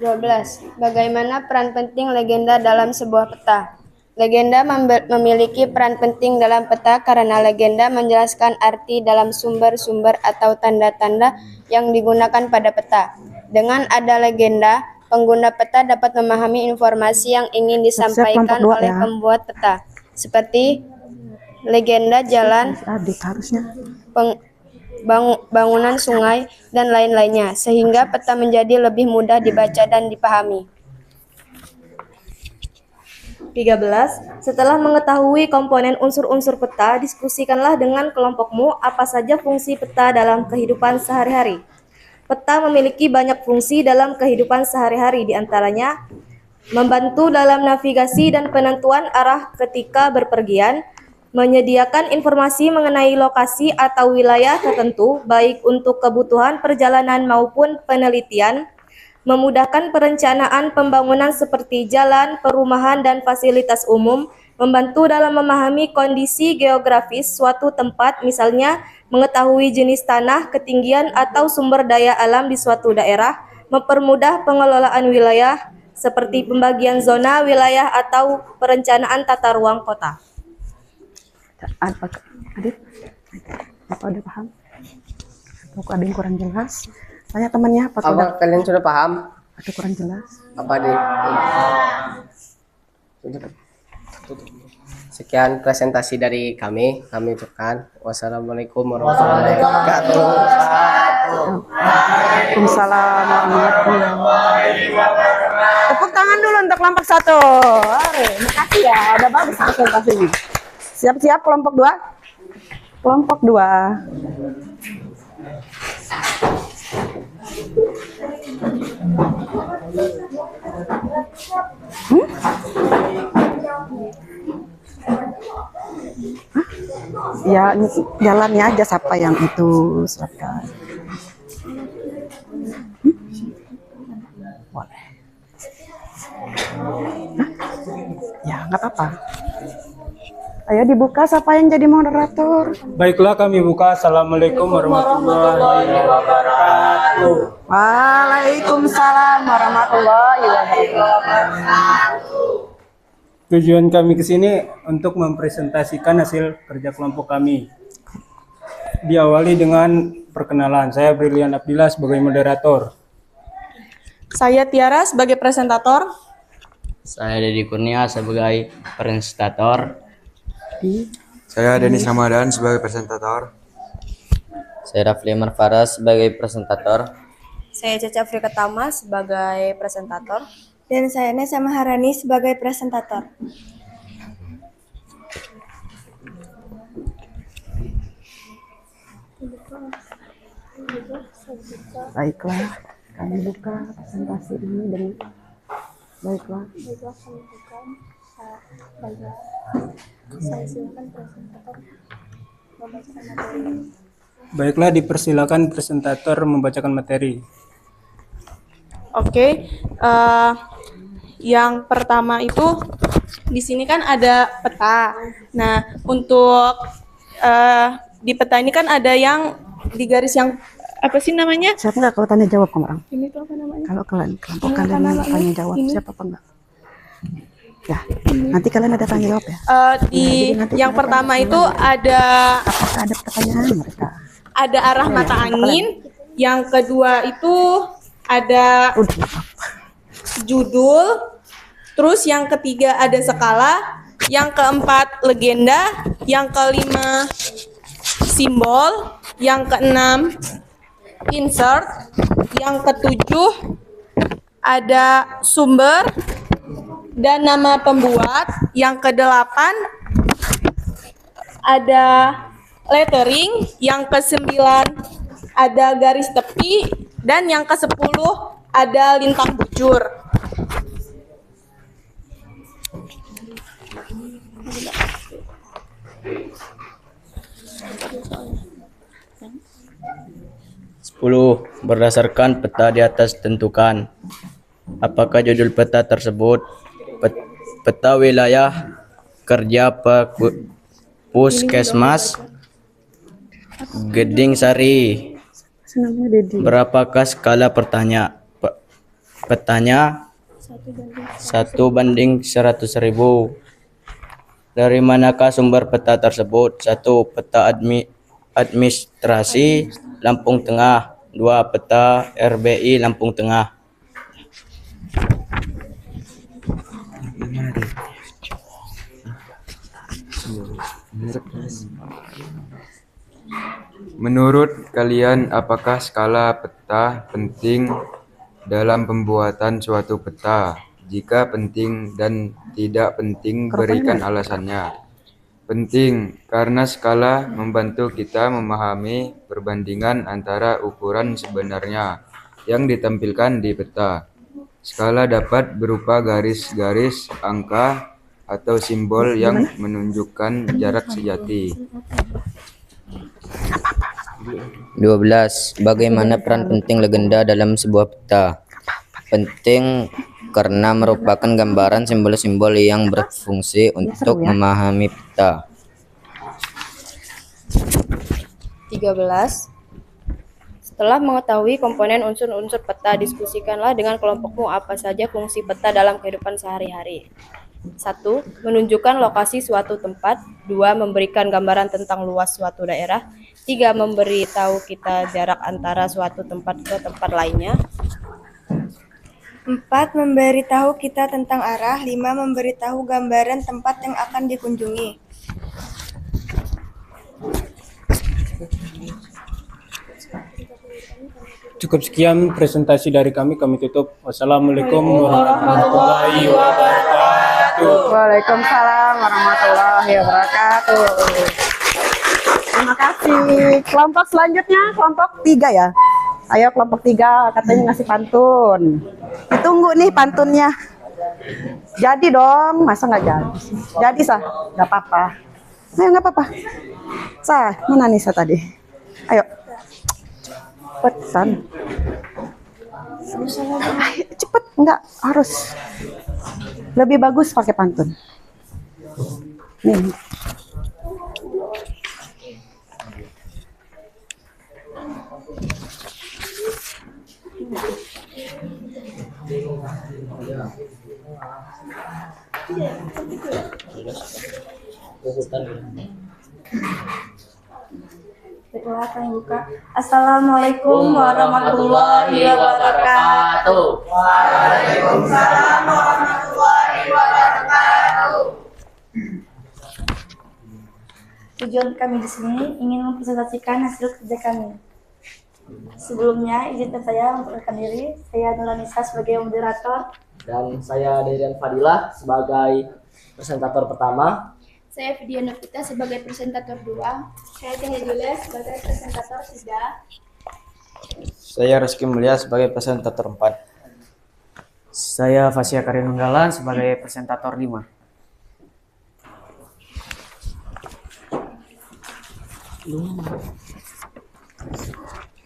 12. Bagaimana peran penting legenda dalam sebuah peta? Legenda memiliki peran penting dalam peta karena legenda menjelaskan arti dalam sumber-sumber atau tanda-tanda yang digunakan pada peta. Dengan ada legenda, pengguna peta dapat memahami informasi yang ingin disampaikan oleh pembuat peta, seperti legenda jalan, bangunan sungai, dan lain-lainnya, sehingga peta menjadi lebih mudah dibaca dan dipahami. 13. Setelah mengetahui komponen unsur-unsur peta, diskusikanlah dengan kelompokmu apa saja fungsi peta dalam kehidupan sehari-hari. Peta memiliki banyak fungsi dalam kehidupan sehari-hari, di antaranya membantu dalam navigasi dan penentuan arah ketika berpergian, menyediakan informasi mengenai lokasi atau wilayah tertentu, baik untuk kebutuhan perjalanan maupun penelitian, memudahkan perencanaan pembangunan seperti jalan, perumahan, dan fasilitas umum, membantu dalam memahami kondisi geografis suatu tempat, misalnya mengetahui jenis tanah, ketinggian, atau sumber daya alam di suatu daerah, mempermudah pengelolaan wilayah, seperti pembagian zona wilayah atau perencanaan tata ruang kota. Apa, Adit? Apa udah paham? Atau ada yang kurang jelas? Tanya temannya, apa udah? Kalian sudah paham? Atau kurang jelas? Apa deh? Sekian presentasi dari kami ucapkan wassalamualaikum warahmatullahi wabarakatuh. Waalaikumsalam warahmatullahi wabarakatuh. Tepuk tangan dulu untuk kelompok 1. Makasih ya, udah bagus presentasinya. Siap-siap kelompok 2? Kelompok 2. Ya, jalannya aja siapa yang itu silakan. Boleh. Ya, nggak apa-apa. Ayo dibuka siapa yang jadi moderator. Baiklah, kami buka. Assalamualaikum warahmatullahi wabarakatuh. Waalaikumsalam warahmatullahi wabarakatuh. Tujuan kami ke sini untuk mempresentasikan hasil kerja kelompok kami. Diawali dengan perkenalan. Saya Brilian Abdillah sebagai moderator. Saya Tiara sebagai presentator. Saya Dedi Kurnia sebagai presentator. Saya Denis Ramadan sebagai presentator. Saya Rafli Marfaras sebagai presentator. Saya Caca Afrika Tama sebagai presentator. Dan saya Nesa Maharani sebagai presentator. Baiklah, kami buka presentasi ini dengan baiklah. Saya silakan presentator membacakan materi. Baiklah, dipersilakan presentator membacakan materi. Oke, yang pertama itu di sini kan ada peta. Nah, untuk di peta ini kan ada yang di garis yang apa sih namanya? Siapa nggak kalau tanya jawab orang? Ini tuh apa namanya? Kalau kalian kelompok kalian yang tanya jawab siapa apa enggak? Ya, nanti kalian ada tanya jawab ya. Di yang pertama itu ada Apakah ada pertanyaan mereka? ada arah mata angin. Yang kedua itu ada judul. Terus yang ketiga ada skala. Yang keempat legenda. Yang kelima simbol. Yang keenam insert. Yang ketujuh ada sumber dan nama pembuat. Yang kedelapan ada lettering. Yang kesembilan ada garis tepi. Dan yang kesepuluh ada lintang bujur. Berdasarkan peta di atas tentukan apakah judul peta tersebut peta wilayah kerja Puskesmas Geding Sari. Berapakah skala petanya? 1:100.000. Dari manakah sumber peta tersebut? 1. Peta administrasi Lampung Tengah. 2. Peta RBI Lampung Tengah. Menurut kalian, apakah skala peta penting dalam pembuatan suatu peta? Jika penting dan tidak penting, berikan alasannya. Penting, karena skala membantu kita memahami perbandingan antara ukuran sebenarnya yang ditampilkan di peta. Skala dapat berupa garis-garis, angka, atau simbol yang menunjukkan jarak sejati. 12. Bagaimana peran penting legenda dalam sebuah peta? Penting karena merupakan gambaran simbol-simbol yang berfungsi untuk memahami peta. 13. Setelah mengetahui komponen unsur-unsur peta, diskusikanlah dengan kelompokmu apa saja fungsi peta dalam kehidupan sehari-hari. 1. Menunjukkan lokasi suatu tempat. 2. Memberikan gambaran tentang luas suatu daerah. 3. Memberitahu kita jarak antara suatu tempat ke tempat lainnya. 4. Memberitahu kita tentang arah. 5. Memberitahu gambaran tempat yang akan dikunjungi. Cukup sekian presentasi dari kami tutup. Wassalamualaikum warahmatullahi wabarakatuh. Waalaikumsalam warahmatullahi wabarakatuh. Terima kasih. Kelompok selanjutnya, kelompok 3 ya. Ayo kelompok 3 katanya ngasih pantun. Ditunggu nih pantunnya. Jadi dong, masa nggak jadi sih? Jadi sah, nggak apa-apa. Ayo nggak apa-apa. Sah, mana nih sah tadi? Ayo. Cepetan. Ayo, cepet, nggak harus. Lebih bagus pakai pantun. Nih. Baiklah, kami buka. Assalamualaikum warahmatullahi wabarakatuh. Waalaikumsalam warahmatullahi wabarakatuh. Tujuan kami di sini ingin mempresentasikan hasil kerja kami. Sebelumnya, izinkan saya memperkenalkan diri. Saya Nuranisa sebagai moderator. Dan saya Derian Fadilah sebagai presentator pertama. Saya Vidya Novita sebagai presentator 2. Saya Cahya Julia sebagai presentator 3. Saya Rizky Mulia sebagai presentator 4. Saya Fasya Karinunggalan sebagai presentator 5.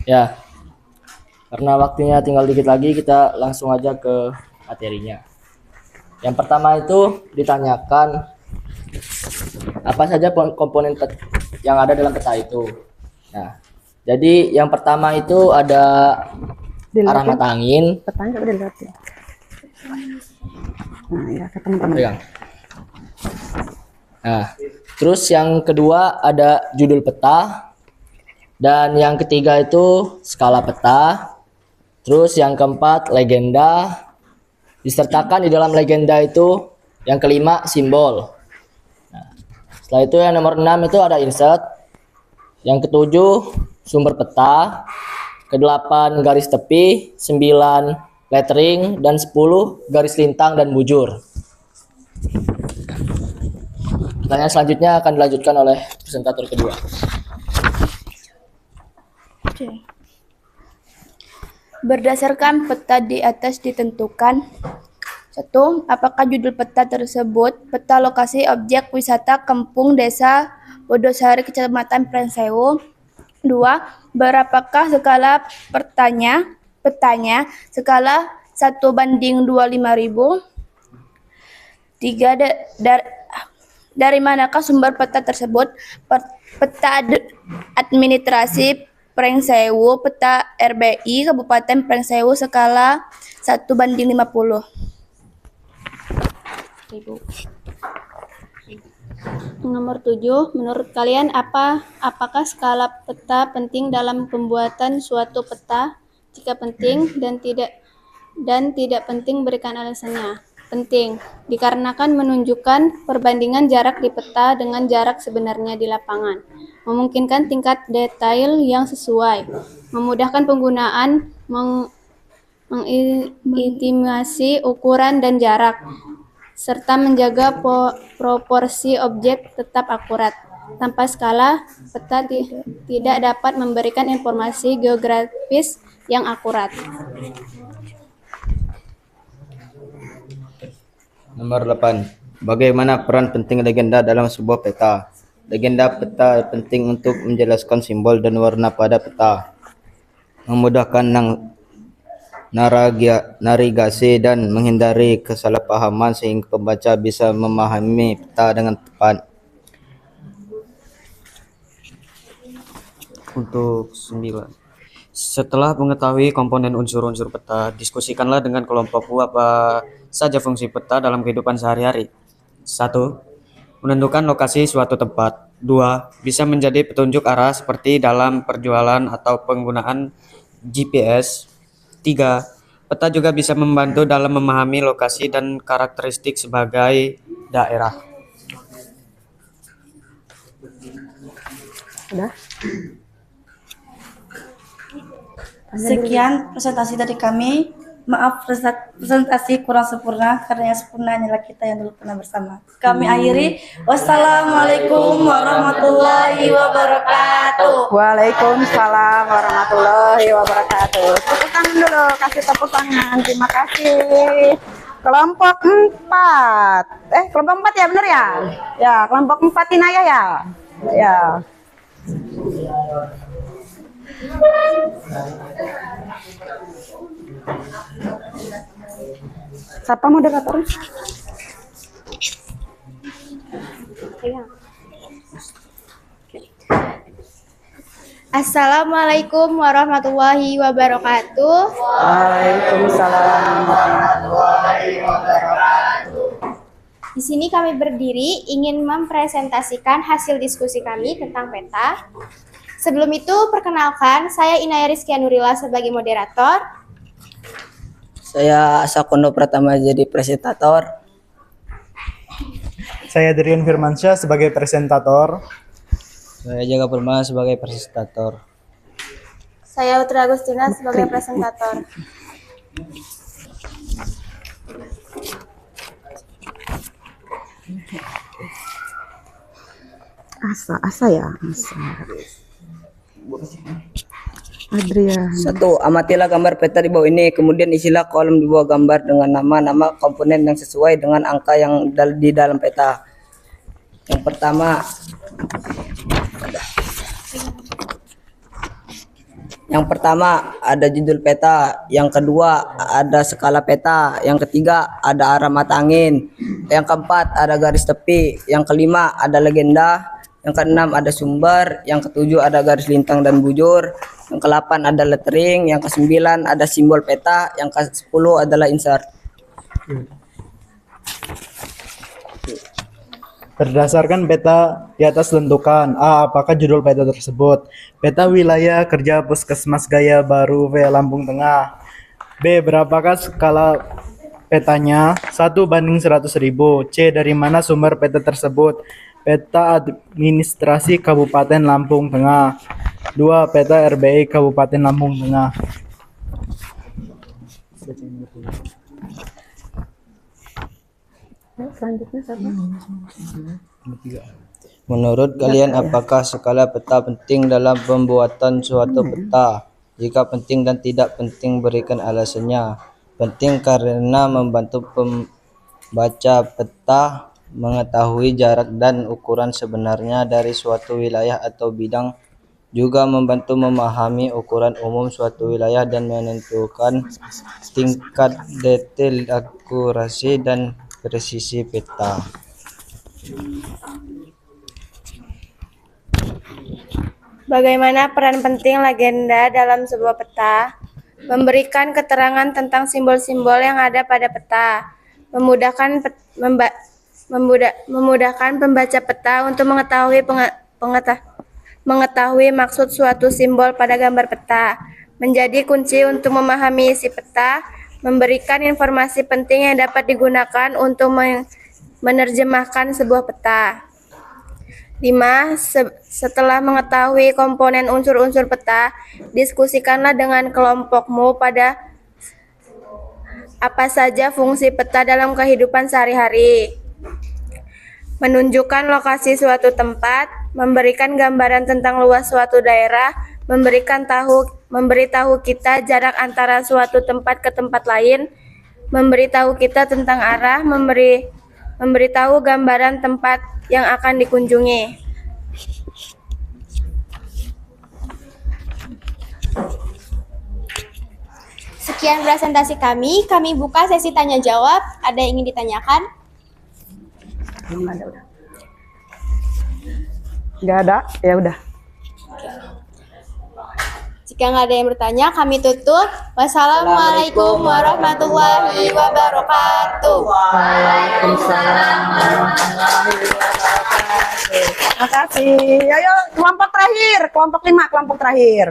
Ya, karena waktunya tinggal dikit lagi, kita langsung aja ke materinya. Yang pertama itu ditanyakan apa saja komponen yang ada dalam peta itu. Nah, jadi yang pertama itu ada arah mata angin. Petanya coba dilihat ya. Nah, ya ke teman-teman. Nah, terus yang kedua ada judul peta. Dan yang ketiga itu skala peta. Terus yang keempat legenda. Disertakan di dalam legenda itu yang kelima simbol. Nah, setelah itu yang nomor 6 itu ada insert. Yang ketujuh sumber peta. Ke-8 garis tepi, 9 lettering, dan 10 garis lintang dan bujur. Pertanyaan selanjutnya akan dilanjutkan oleh presentator kedua. Berdasarkan peta di atas ditentukan: 1. Apakah judul peta tersebut peta lokasi objek wisata kampung desa Bodosari Kecamatan Pringsewu? 2. Berapakah skala petanya? Skala 1:25.000. 3. Dari manakah sumber peta tersebut? Peta administrasi Pringsewu, peta RBI Kabupaten Pringsewu skala 1:50. Nomor 7, menurut kalian apakah skala peta penting dalam pembuatan suatu peta? Jika penting dan tidak penting, berikan alasannya. Penting, dikarenakan menunjukkan perbandingan jarak di peta dengan jarak sebenarnya di lapangan, memungkinkan tingkat detail yang sesuai, memudahkan penggunaan, mengintimasi ukuran dan jarak, serta menjaga proporsi objek tetap akurat. Tanpa skala, peta tidak dapat memberikan informasi geografis yang akurat. Nomor 8. Bagaimana peran penting legenda dalam sebuah peta? Legenda peta penting untuk menjelaskan simbol dan warna pada peta, memudahkan navigasi dan menghindari kesalahpahaman sehingga pembaca bisa memahami peta dengan tepat. Untuk 9. Setelah mengetahui komponen unsur-unsur peta, diskusikanlah dengan kelompokmu apa saja fungsi peta dalam kehidupan sehari-hari. 1. Menentukan lokasi suatu tempat. 2. Bisa menjadi petunjuk arah seperti dalam perjualan atau penggunaan GPS. 3. Peta juga bisa membantu dalam memahami lokasi dan karakteristik sebagai daerah. Udah? Sekian presentasi dari kami. Maaf presentasi kurang sempurna karena yang sempurna hanyalah kita yang dulu pernah bersama. Kami akhiri. Wassalamualaikum warahmatullahi wabarakatuh. Waalaikumsalam warahmatullahi wabarakatuh. Tepuk tangan dulu, kasih tepuk tangan. Terima kasih. Kelompok 4. Kelompok 4 ya, benar ya? Ya, kelompok 4 Inayah ya? Ya. Siapa moderatornya? Assalamualaikum warahmatullahi wabarakatuh. Waalaikumsalam warahmatullahi wabarakatuh. Di sini kami berdiri ingin mempresentasikan hasil diskusi kami tentang peta. Sebelum itu, perkenalkan, saya Inaya Rizkia Nurila sebagai moderator. Saya Sakondo Pratama jadi presentator. Saya Dirian Firmansyah sebagai presentator. Saya Jaga Permana sebagai presentator. Saya Utri Agustina sebagai presentator. Asa ya, Adrian. 1. Amatilah gambar peta di bawah ini, kemudian isilah kolom di bawah gambar dengan nama-nama komponen yang sesuai dengan angka yang di dalam peta. Yang pertama ada judul peta, yang kedua ada skala peta, yang ketiga ada arah mata angin, yang keempat ada garis tepi, yang kelima ada legenda, yang keenam ada sumber, yang ketujuh ada garis lintang dan bujur, yang ke-8 ada lettering, yang ke-9 ada simbol peta, yang ke-10 adalah insert. Berdasarkan peta di atas tentukan A. Apakah judul peta tersebut? Peta wilayah kerja Puskesmas Gaya Baru V Lampung Tengah. B. Berapakah skala petanya? 1:100.000. C. Dari mana sumber peta tersebut? Peta administrasi Kabupaten Lampung Tengah. 2. Peta RBI Kabupaten Lampung Tengah. Selanjutnya siapa? Menurut kalian, apakah skala peta penting dalam pembuatan suatu peta? Jika penting dan tidak penting, berikan alasannya. Penting karena membantu pembaca peta mengetahui jarak dan ukuran sebenarnya dari suatu wilayah atau bidang, juga membantu memahami ukuran umum suatu wilayah dan menentukan tingkat detail, akurasi, dan presisi peta. Bagaimana peran penting legenda dalam sebuah peta? Memberikan keterangan tentang simbol-simbol yang ada pada peta, memudahkan pembaca peta untuk mengetahui maksud suatu simbol pada gambar peta, menjadi kunci untuk memahami isi peta, memberikan informasi penting yang dapat digunakan untuk menerjemahkan sebuah peta. 5. Setelah mengetahui komponen unsur-unsur peta, diskusikanlah dengan kelompokmu pada apa saja fungsi peta dalam kehidupan sehari-hari. Menunjukkan lokasi suatu tempat, memberikan gambaran tentang luas suatu daerah, memberitahu kita jarak antara suatu tempat ke tempat lain, memberitahu kita tentang arah, memberitahu gambaran tempat yang akan dikunjungi. Sekian presentasi kami. Kami buka sesi tanya jawab. Ada yang ingin ditanyakan? Udah. Nggak ada, ya udah. Jika nggak ada yang bertanya, kami tutup. Wassalamualaikum warahmatullahi wabarakatuh. Waalaikumsalam warahmatullahi wabarakatuh. Terima kasih. Ayo, kelompok terakhir, kelompok 5, kelompok terakhir.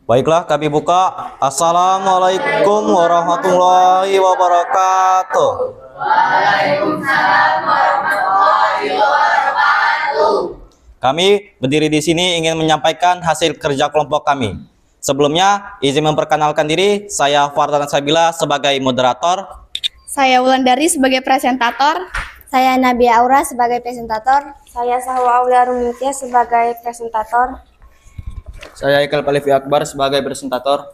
Baiklah, kami buka. Assalamualaikum warahmatullahi wabarakatuh. Waalaikumsalam warahmatullahi wabarakatuh. Kami berdiri di sini ingin menyampaikan hasil kerja kelompok kami. Sebelumnya, izin memperkenalkan diri. Saya Fardan Sabila sebagai moderator. Saya Wulandari sebagai presentator. Saya Nadia Aura sebagai presentator. Saya Sahwa Aulia Rumintia sebagai presentator. Saya Iqbal Palifi Akbar sebagai presentator.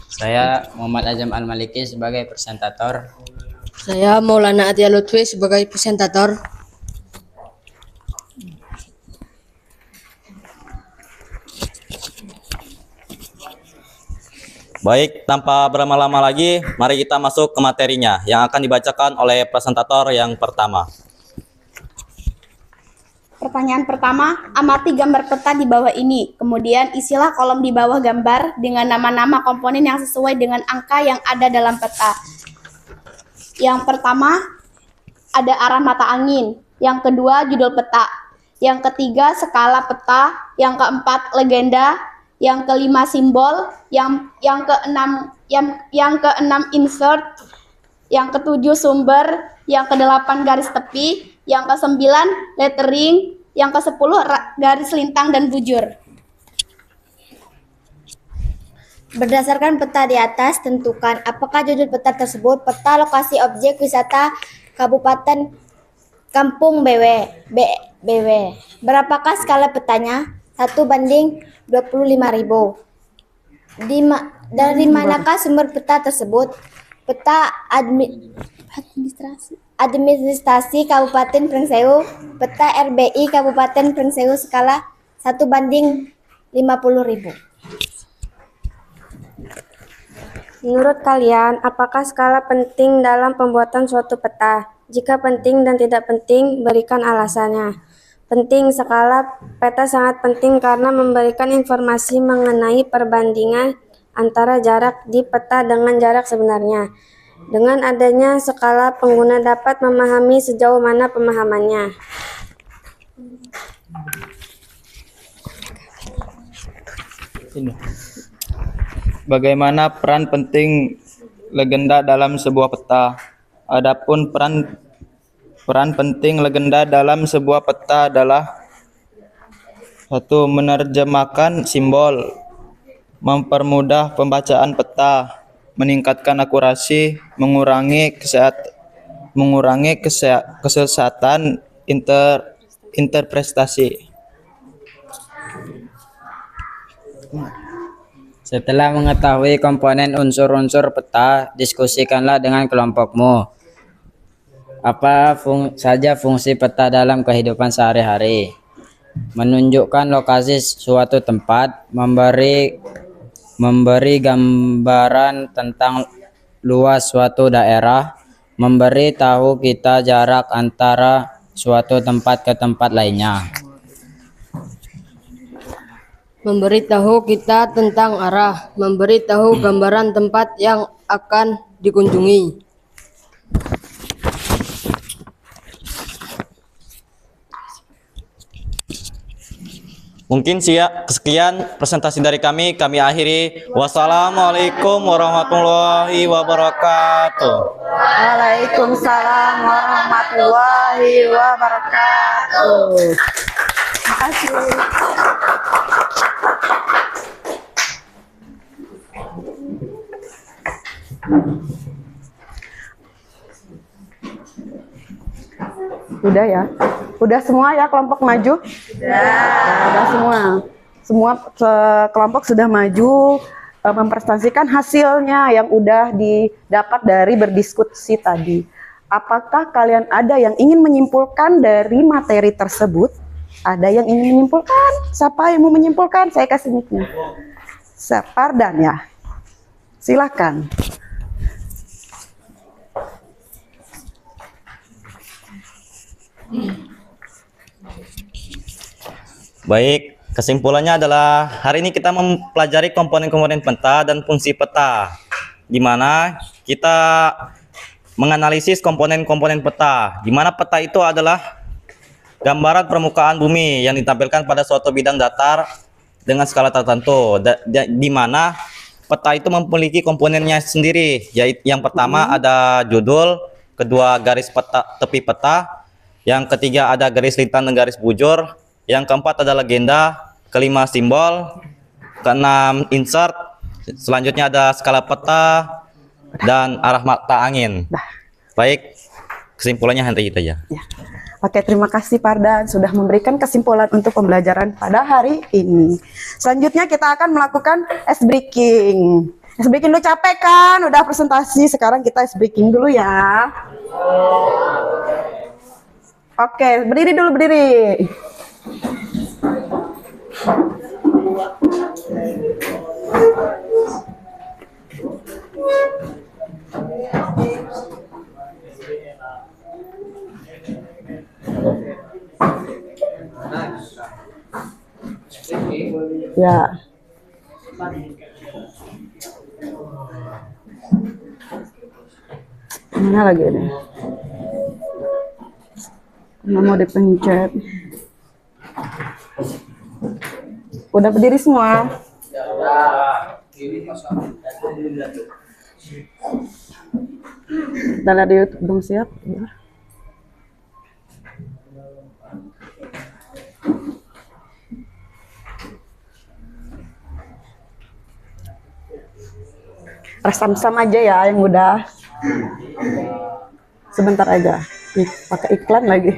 Saya Muhammad Azam Al-Maliki sebagai presentator. Saya Maulana Atia Lutfi sebagai presentator. Baik, tanpa berlama-lama lagi, mari kita masuk ke materinya yang akan dibacakan oleh presentator yang pertama. Pertanyaan pertama, amati gambar peta di bawah ini. Kemudian isilah kolom di bawah gambar dengan nama-nama komponen yang sesuai dengan angka yang ada dalam peta. Yang pertama, ada arah mata angin. Yang kedua, judul peta. Yang ketiga, skala peta. Yang keempat, legenda. Yang kelima, simbol. Yang keenam, insert. Yang ketujuh, sumber. Yang kedelapan, garis tepi. Yang ke-9, lettering. Yang ke-10, garis lintang dan bujur. Berdasarkan peta di atas, tentukan apakah judul peta tersebut peta lokasi objek wisata Kabupaten Kampung BW. Berapakah skala petanya? 1:25.000. Dari manakah sumber peta tersebut? Peta administrasi Kabupaten Pringsewu, peta RBI Kabupaten Pringsewu skala 1:50.000. Menurut kalian, apakah skala penting dalam pembuatan suatu peta? Jika penting dan tidak penting, berikan alasannya. Penting, skala peta sangat penting karena memberikan informasi mengenai perbandingan antara jarak di peta dengan jarak sebenarnya. Dengan adanya skala, pengguna dapat memahami sejauh mana pemahamannya. Bagaimana peran penting legenda dalam sebuah peta? Adapun peran penting legenda dalam sebuah peta adalah: 1. Menerjemahkan simbol, mempermudah pembacaan peta, meningkatkan akurasi, mengurangi kesesatan interpretasi. Setelah mengetahui komponen unsur-unsur peta, diskusikanlah dengan kelompokmu. Apa saja fungsi peta dalam kehidupan sehari-hari? Menunjukkan lokasi suatu tempat, memberi gambaran tentang luas suatu daerah, memberi tahu kita jarak antara suatu tempat ke tempat lainnya. Memberitahu kita tentang arah, memberitahu gambaran tempat yang akan dikunjungi. Mungkin sekian presentasi dari kami akhiri. Wassalamualaikum warahmatullahi wabarakatuh. Waalaikumsalam warahmatullahi wabarakatuh. kasih. Udah ya? Udah semua ya kelompok maju? Udah semua. Semua kelompok sudah maju mempresentasikan hasilnya yang udah didapat dari berdiskusi tadi. Apakah kalian ada yang ingin menyimpulkan dari materi tersebut? Ada yang ingin menyimpulkan? Siapa yang mau menyimpulkan? Saya kasih mic-nya. Pardan ya. Silakan. Baik, kesimpulannya adalah hari ini kita mempelajari komponen-komponen peta dan fungsi peta, di mana kita menganalisis komponen-komponen peta, di mana peta itu adalah gambaran permukaan bumi yang ditampilkan pada suatu bidang datar dengan skala tertentu, di mana peta itu memiliki komponennya sendiri, yaitu yang pertama ada judul, kedua garis peta, tepi peta, yang ketiga ada garis lintang dan garis bujur, yang keempat ada legenda, kelima simbol, keenam insert, selanjutnya ada skala peta dan arah mata angin. Baik, kesimpulannya nanti itu aja. Ya. Oke, terima kasih Pardan sudah memberikan kesimpulan untuk pembelajaran pada hari ini. Selanjutnya kita akan melakukan ice breaking. Ice breaking dulu, capek kan? Udah presentasi, sekarang kita ice breaking dulu ya. Oke, berdiri dulu, berdiri. Ya. Mana lagi ini? Mana mau dipencet? Udah berdiri semua? Udah ada YouTube belum siap? Ya. Resam-sam aja ya yang udah. Sebentar aja. Pakai iklan lagi.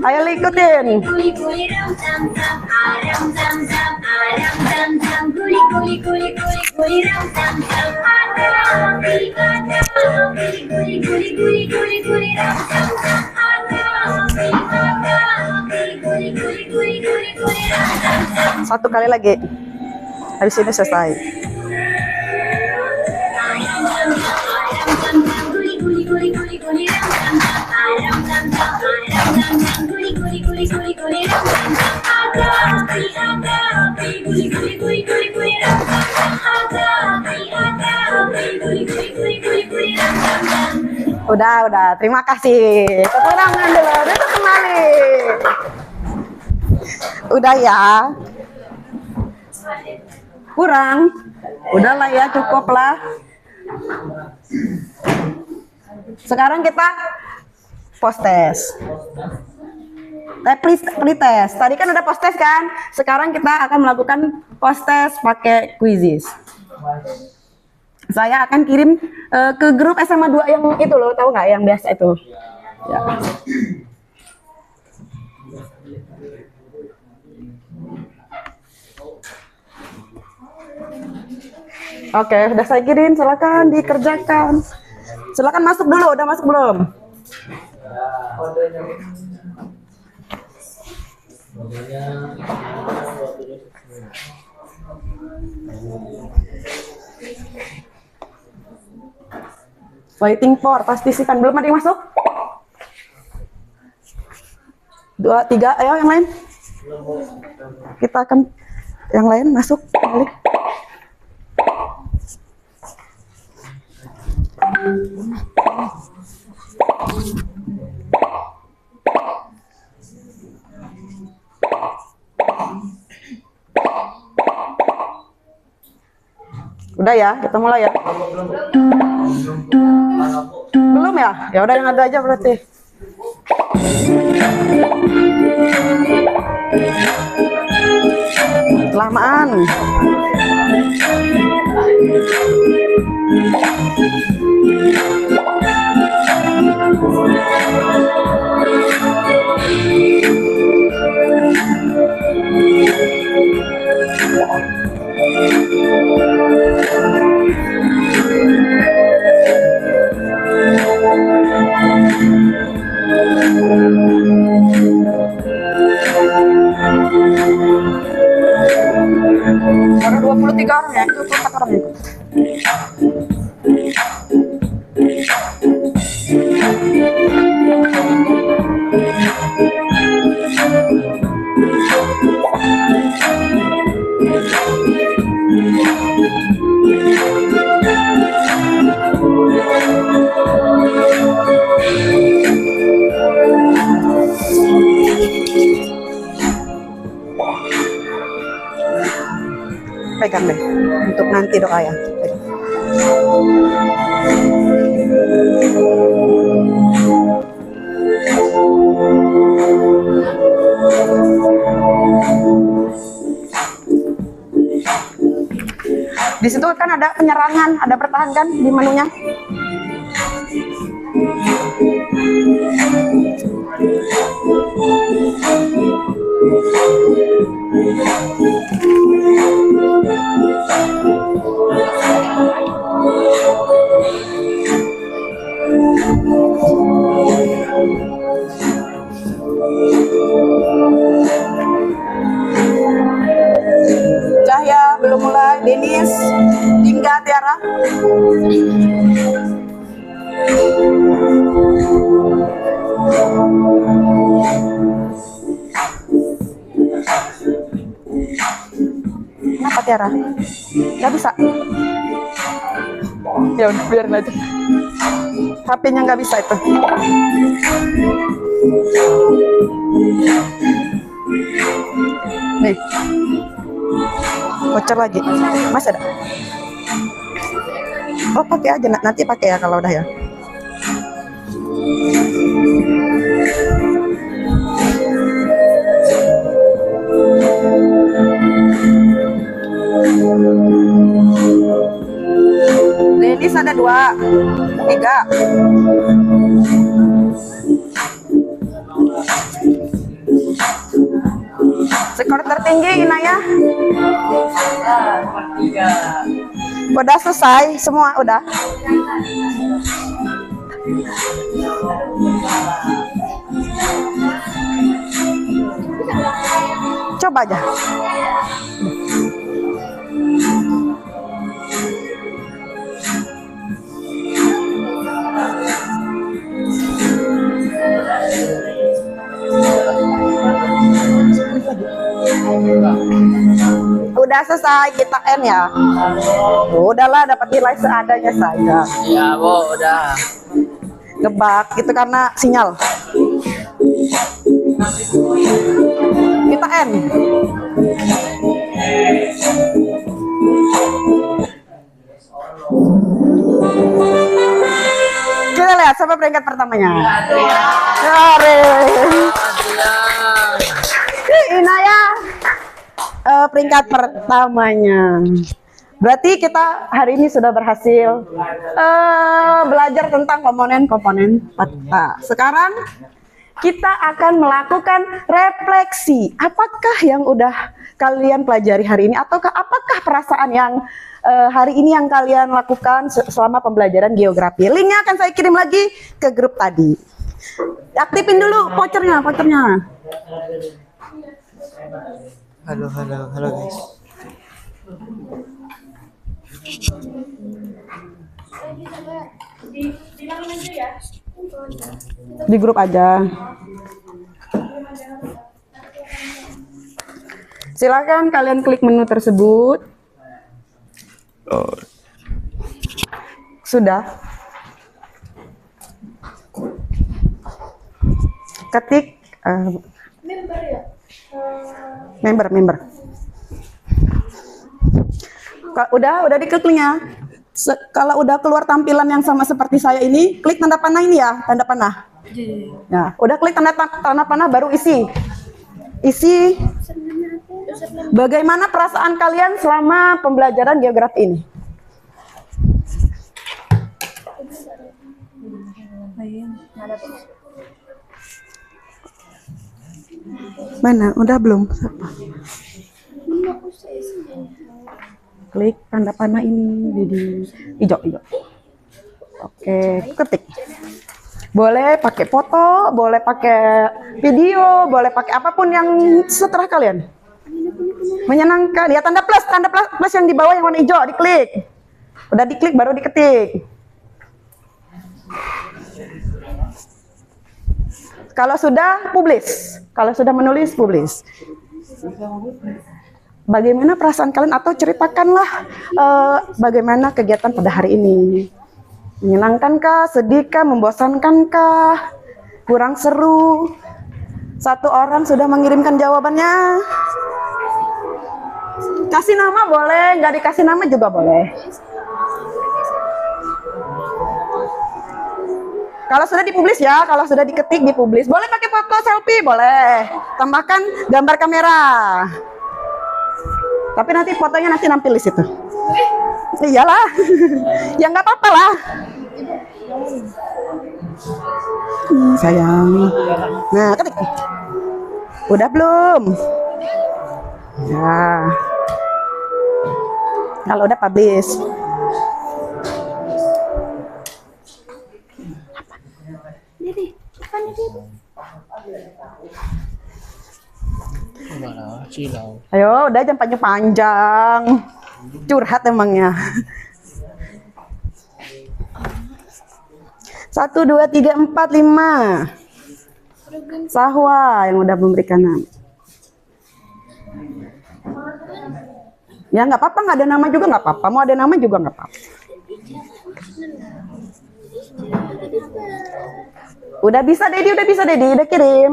Ayo ikutin. Satu kali lagi. Habis ini selesai. Udah. Terima kasih. Tepuk tangan dulu. Duduk kembali. Udah ya. Kurang. Udahlah ya, cukup lah. Sekarang kita post test. Pretest. Tadi kan udah post test kan? Sekarang kita akan melakukan post test pakai quizzes. Saya akan kirim ke grup SMA 2 yang itu loh, tahu nggak yang biasa itu? Ya. Oke, udah saya kirim, silakan dikerjakan. Silakan masuk dulu, udah masuk belum? Waiting for, pasti sih kan belum ada yang masuk? 2, 3, ayo yang lain. Kita akan yang lain masuk balik. Udah ya, kita mulai ya. Belum ya? Ya udah yang ada aja berarti. Kelamaan. Baru 23 orang ya, itu 4 orang ikut. Pegang deh untuk nanti doa ya. Pegang. Di situ kan ada penyerangan, ada bertahan kan di menunya. Cahya belum mulai, Denis, Dingga, Tiara. Kenapa Tiara? Nggak bisa? Ya udah biarin aja. HP-nya nggak bisa itu. Nih, voucher lagi. Masih ada? Oh pakai aja, nanti pakai ya kalau udah ya. Denis ada 2, 3. Skor tertinggi Inaya. Udah selesai semua, udah. Coba aja. Udah selesai kita end ya. Udahlah, dapat nilai seadanya saja. Iya, Bu, udah. Gebak itu karena sinyal. Kita end. Kita lihat siapa peringkat pertamanya. Inaya peringkat pertamanya. Berarti kita hari ini sudah berhasil belajar tentang komponen-komponen peta. Sekarang kita akan melakukan refleksi. Apakah yang udah kalian pelajari hari ini, ataukah apakah perasaan yang hari ini yang kalian lakukan selama pembelajaran geografi? Linknya akan saya kirim lagi ke grup tadi. Aktifin dulu vouchernya. Halo guys. Di grup aja. Silakan kalian klik menu tersebut. Sudah. Ketik member. Udah diklik linknya. Kalau udah keluar tampilan yang sama seperti saya ini, klik tanda panah ini ya, tanda panah. Nah, udah klik tanda panah baru isi. Bagaimana perasaan kalian selama pembelajaran geografi ini? Mana? Udah belum? Klik tanda panah ini di hijau. Oke, ketik. Boleh pakai foto, boleh pakai video, boleh pakai apapun yang seterah kalian. Menyenangkan. Ya tanda plus yang di bawah yang warna hijau diklik. Udah diklik baru diketik. Kalau sudah publish, kalau sudah menulis publish. Bagaimana perasaan kalian atau ceritakanlah bagaimana kegiatan pada hari ini. Menyenangkankah, sedihkah, membosankankah, kurang seru? Satu orang sudah mengirimkan jawabannya. Kasih nama boleh, nggak dikasih nama juga boleh. Kalau sudah dipublish ya, kalau sudah diketik dipublish. Boleh pakai foto selfie, boleh. Tambahkan gambar kamera. Tapi nanti fotonya nanti nampil di situ. Iyalah, ya nggak apa-apa lah. Sayang. Nah, ketik. Udah belum? Ya. Kalau udah publish. Ayo, udah jangan panjang-panjang. Curhat emangnya. 1, 2, 3, 4, 5. Sahwa yang udah memberikan nama. Ya nggak apa-apa, nggak ada nama juga nggak apa-apa. Mau ada nama juga nggak apa-apa. Udah bisa Dedi, udah kirim.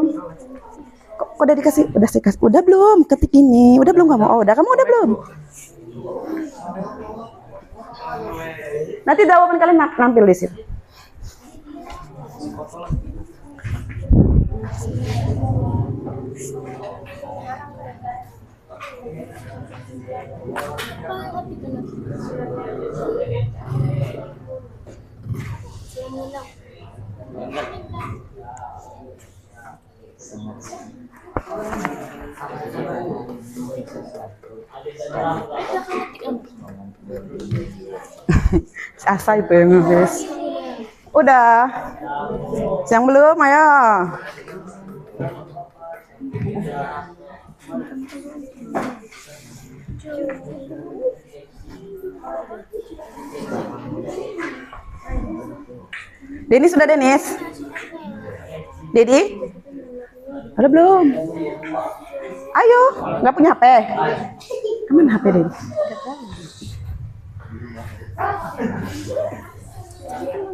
Kok udah dikasih? Udah saya kasih. Udah belum? Ketik ini. Udah belum kamu? Oh, udah kamu udah belum? Nanti jawaban kalian nampil di situ. Asa itu yang nulis. Udah. Yang belum, ayo. Denis sudah Denis? Dedi? Ada belum? Ayo, nggak punya HP? Kemana HP Dedi?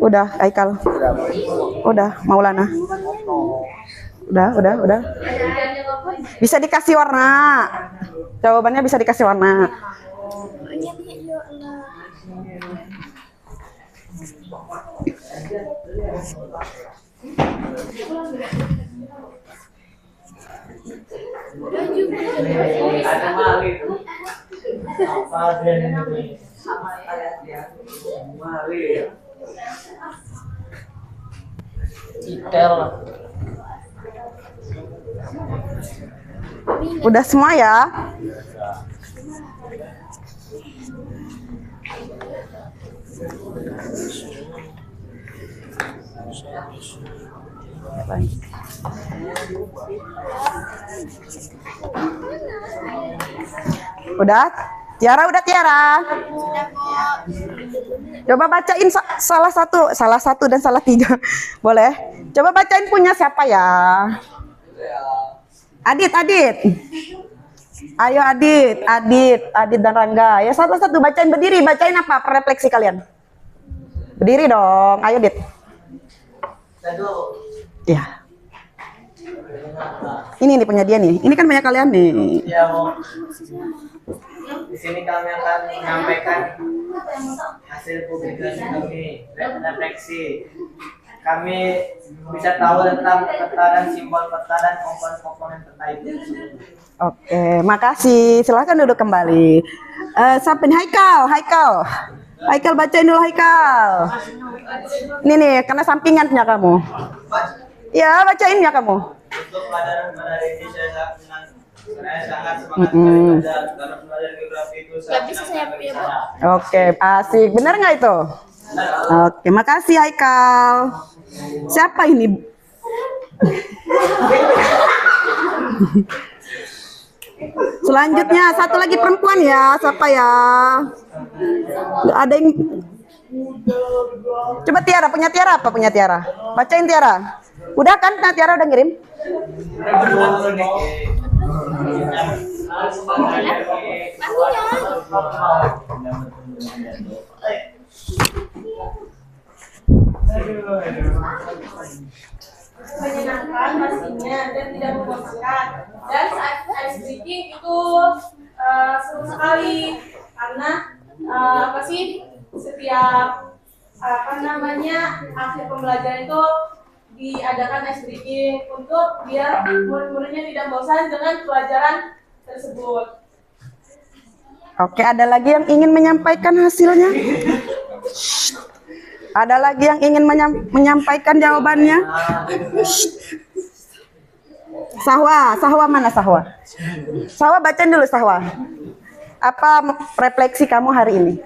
Udah, Aikal. Udah, Maulana. Udah. Bisa dikasih warna. Jawabannya bisa dikasih warna. Udah semua ya? Udah? Tiara udah Tiara? Coba bacain salah satu dan salah 3. Boleh? Coba bacain punya siapa ya? Adit. Ayo Adit dan Rangga. Ya satu-satu bacain berdiri, bacain apa? Refleksi kalian. Berdiri dong. Ayo Dit. Ya. Ini nih punya dia nih. Ini kan punya kalian nih. sini kami akan menyampaikan hasil publikasi kami, refleksi. Kami bisa tahu tentang peta dan simbol peta dan komponen-komponen peta itu. Oke, makasih. Silahkan duduk kembali. Sampai Haikal bacain dulu Haikal. Ini nih, karena sampingan punya kamu. Ya, bacain ya kamu. Untuk pada ini saya sangat semangat belajar karena belajar geografi itu Oke, asik. Benar nggak itu? Oke, makasih Haikal. Siapa ini? Selanjutnya satu lagi perempuan ya. Siapa ya? Nggak ada yang. Coba Tiara, punya Tiara. Bacain Tiara. Udah kan? Nah, Tiara udah ngirim. Menyenangkan pastinya dan tidak membosankan. Dan saat ice breaking itu seru sekali karena setiap akhir pembelajaran itu diadakan ice breaking untuk biar murid-muridnya tidak bosan dengan pelajaran tersebut. Oke, ada lagi yang ingin menyampaikan hasilnya? Ada lagi yang ingin menyampaikan jawabannya? Sahwa mana Sahwa? Sahwa bacain dulu Sahwa. Apa refleksi kamu hari ini?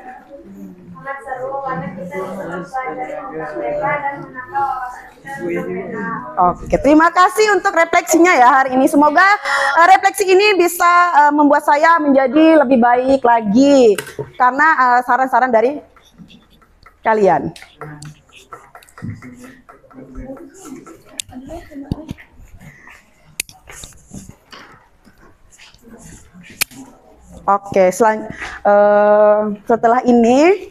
Sangat seru karena kita bisa mempelajari tentang mereka dan menambah wawasan kita tentang mereka. Oke, terima kasih untuk refleksinya ya hari ini. Semoga refleksi ini bisa membuat saya menjadi lebih baik lagi karena saran-saran dari kalian. Oke, setelah ini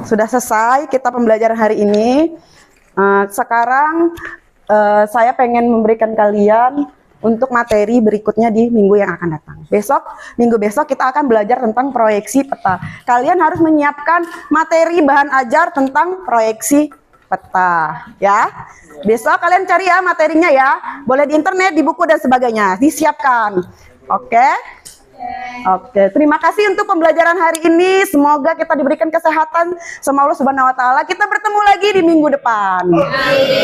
sudah selesai kita pembelajaran hari ini. Sekarang saya pengen memberikan kalian untuk materi berikutnya di minggu yang akan datang. Minggu besok kita akan belajar tentang proyeksi peta. Kalian harus menyiapkan materi bahan ajar tentang proyeksi peta, ya. Besok kalian cari ya materinya ya. Boleh di internet, di buku dan sebagainya. Disiapkan. Oke. Oke, terima kasih untuk pembelajaran hari ini. Semoga kita diberikan kesehatan sama Allah Subhanahu wa taala. Kita bertemu lagi di minggu depan.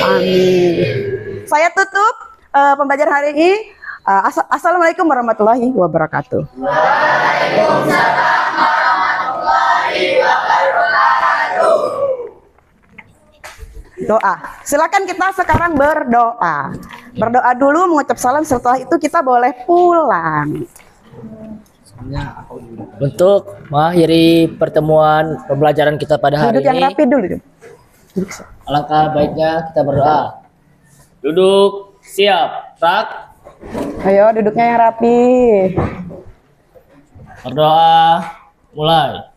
Amin. Saya tutup pembelajaran hari ini. Assalamualaikum warahmatullahi wabarakatuh. Waalaikumsalam warahmatullahi wabarakatuh. Doa. Silakan kita sekarang berdoa. Berdoa dulu, mengucap salam. Setelah itu kita boleh pulang. Untuk mengakhiri pertemuan pembelajaran kita pada hari Duduk yang ini, rapi dulu. alangkah baiknya kita berdoa. Duduk, siap, rak. Ayo duduknya yang rapi. Berdoa, mulai.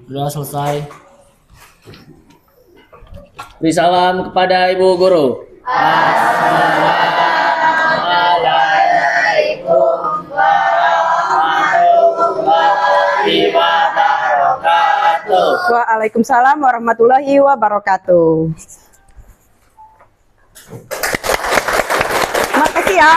Doa selesai. Beri salam kepada Ibu Guru. Assalamualaikum warahmatullahi wabarakatuh. Waalaikumsalam warahmatullahi wabarakatuh. Makasih ya.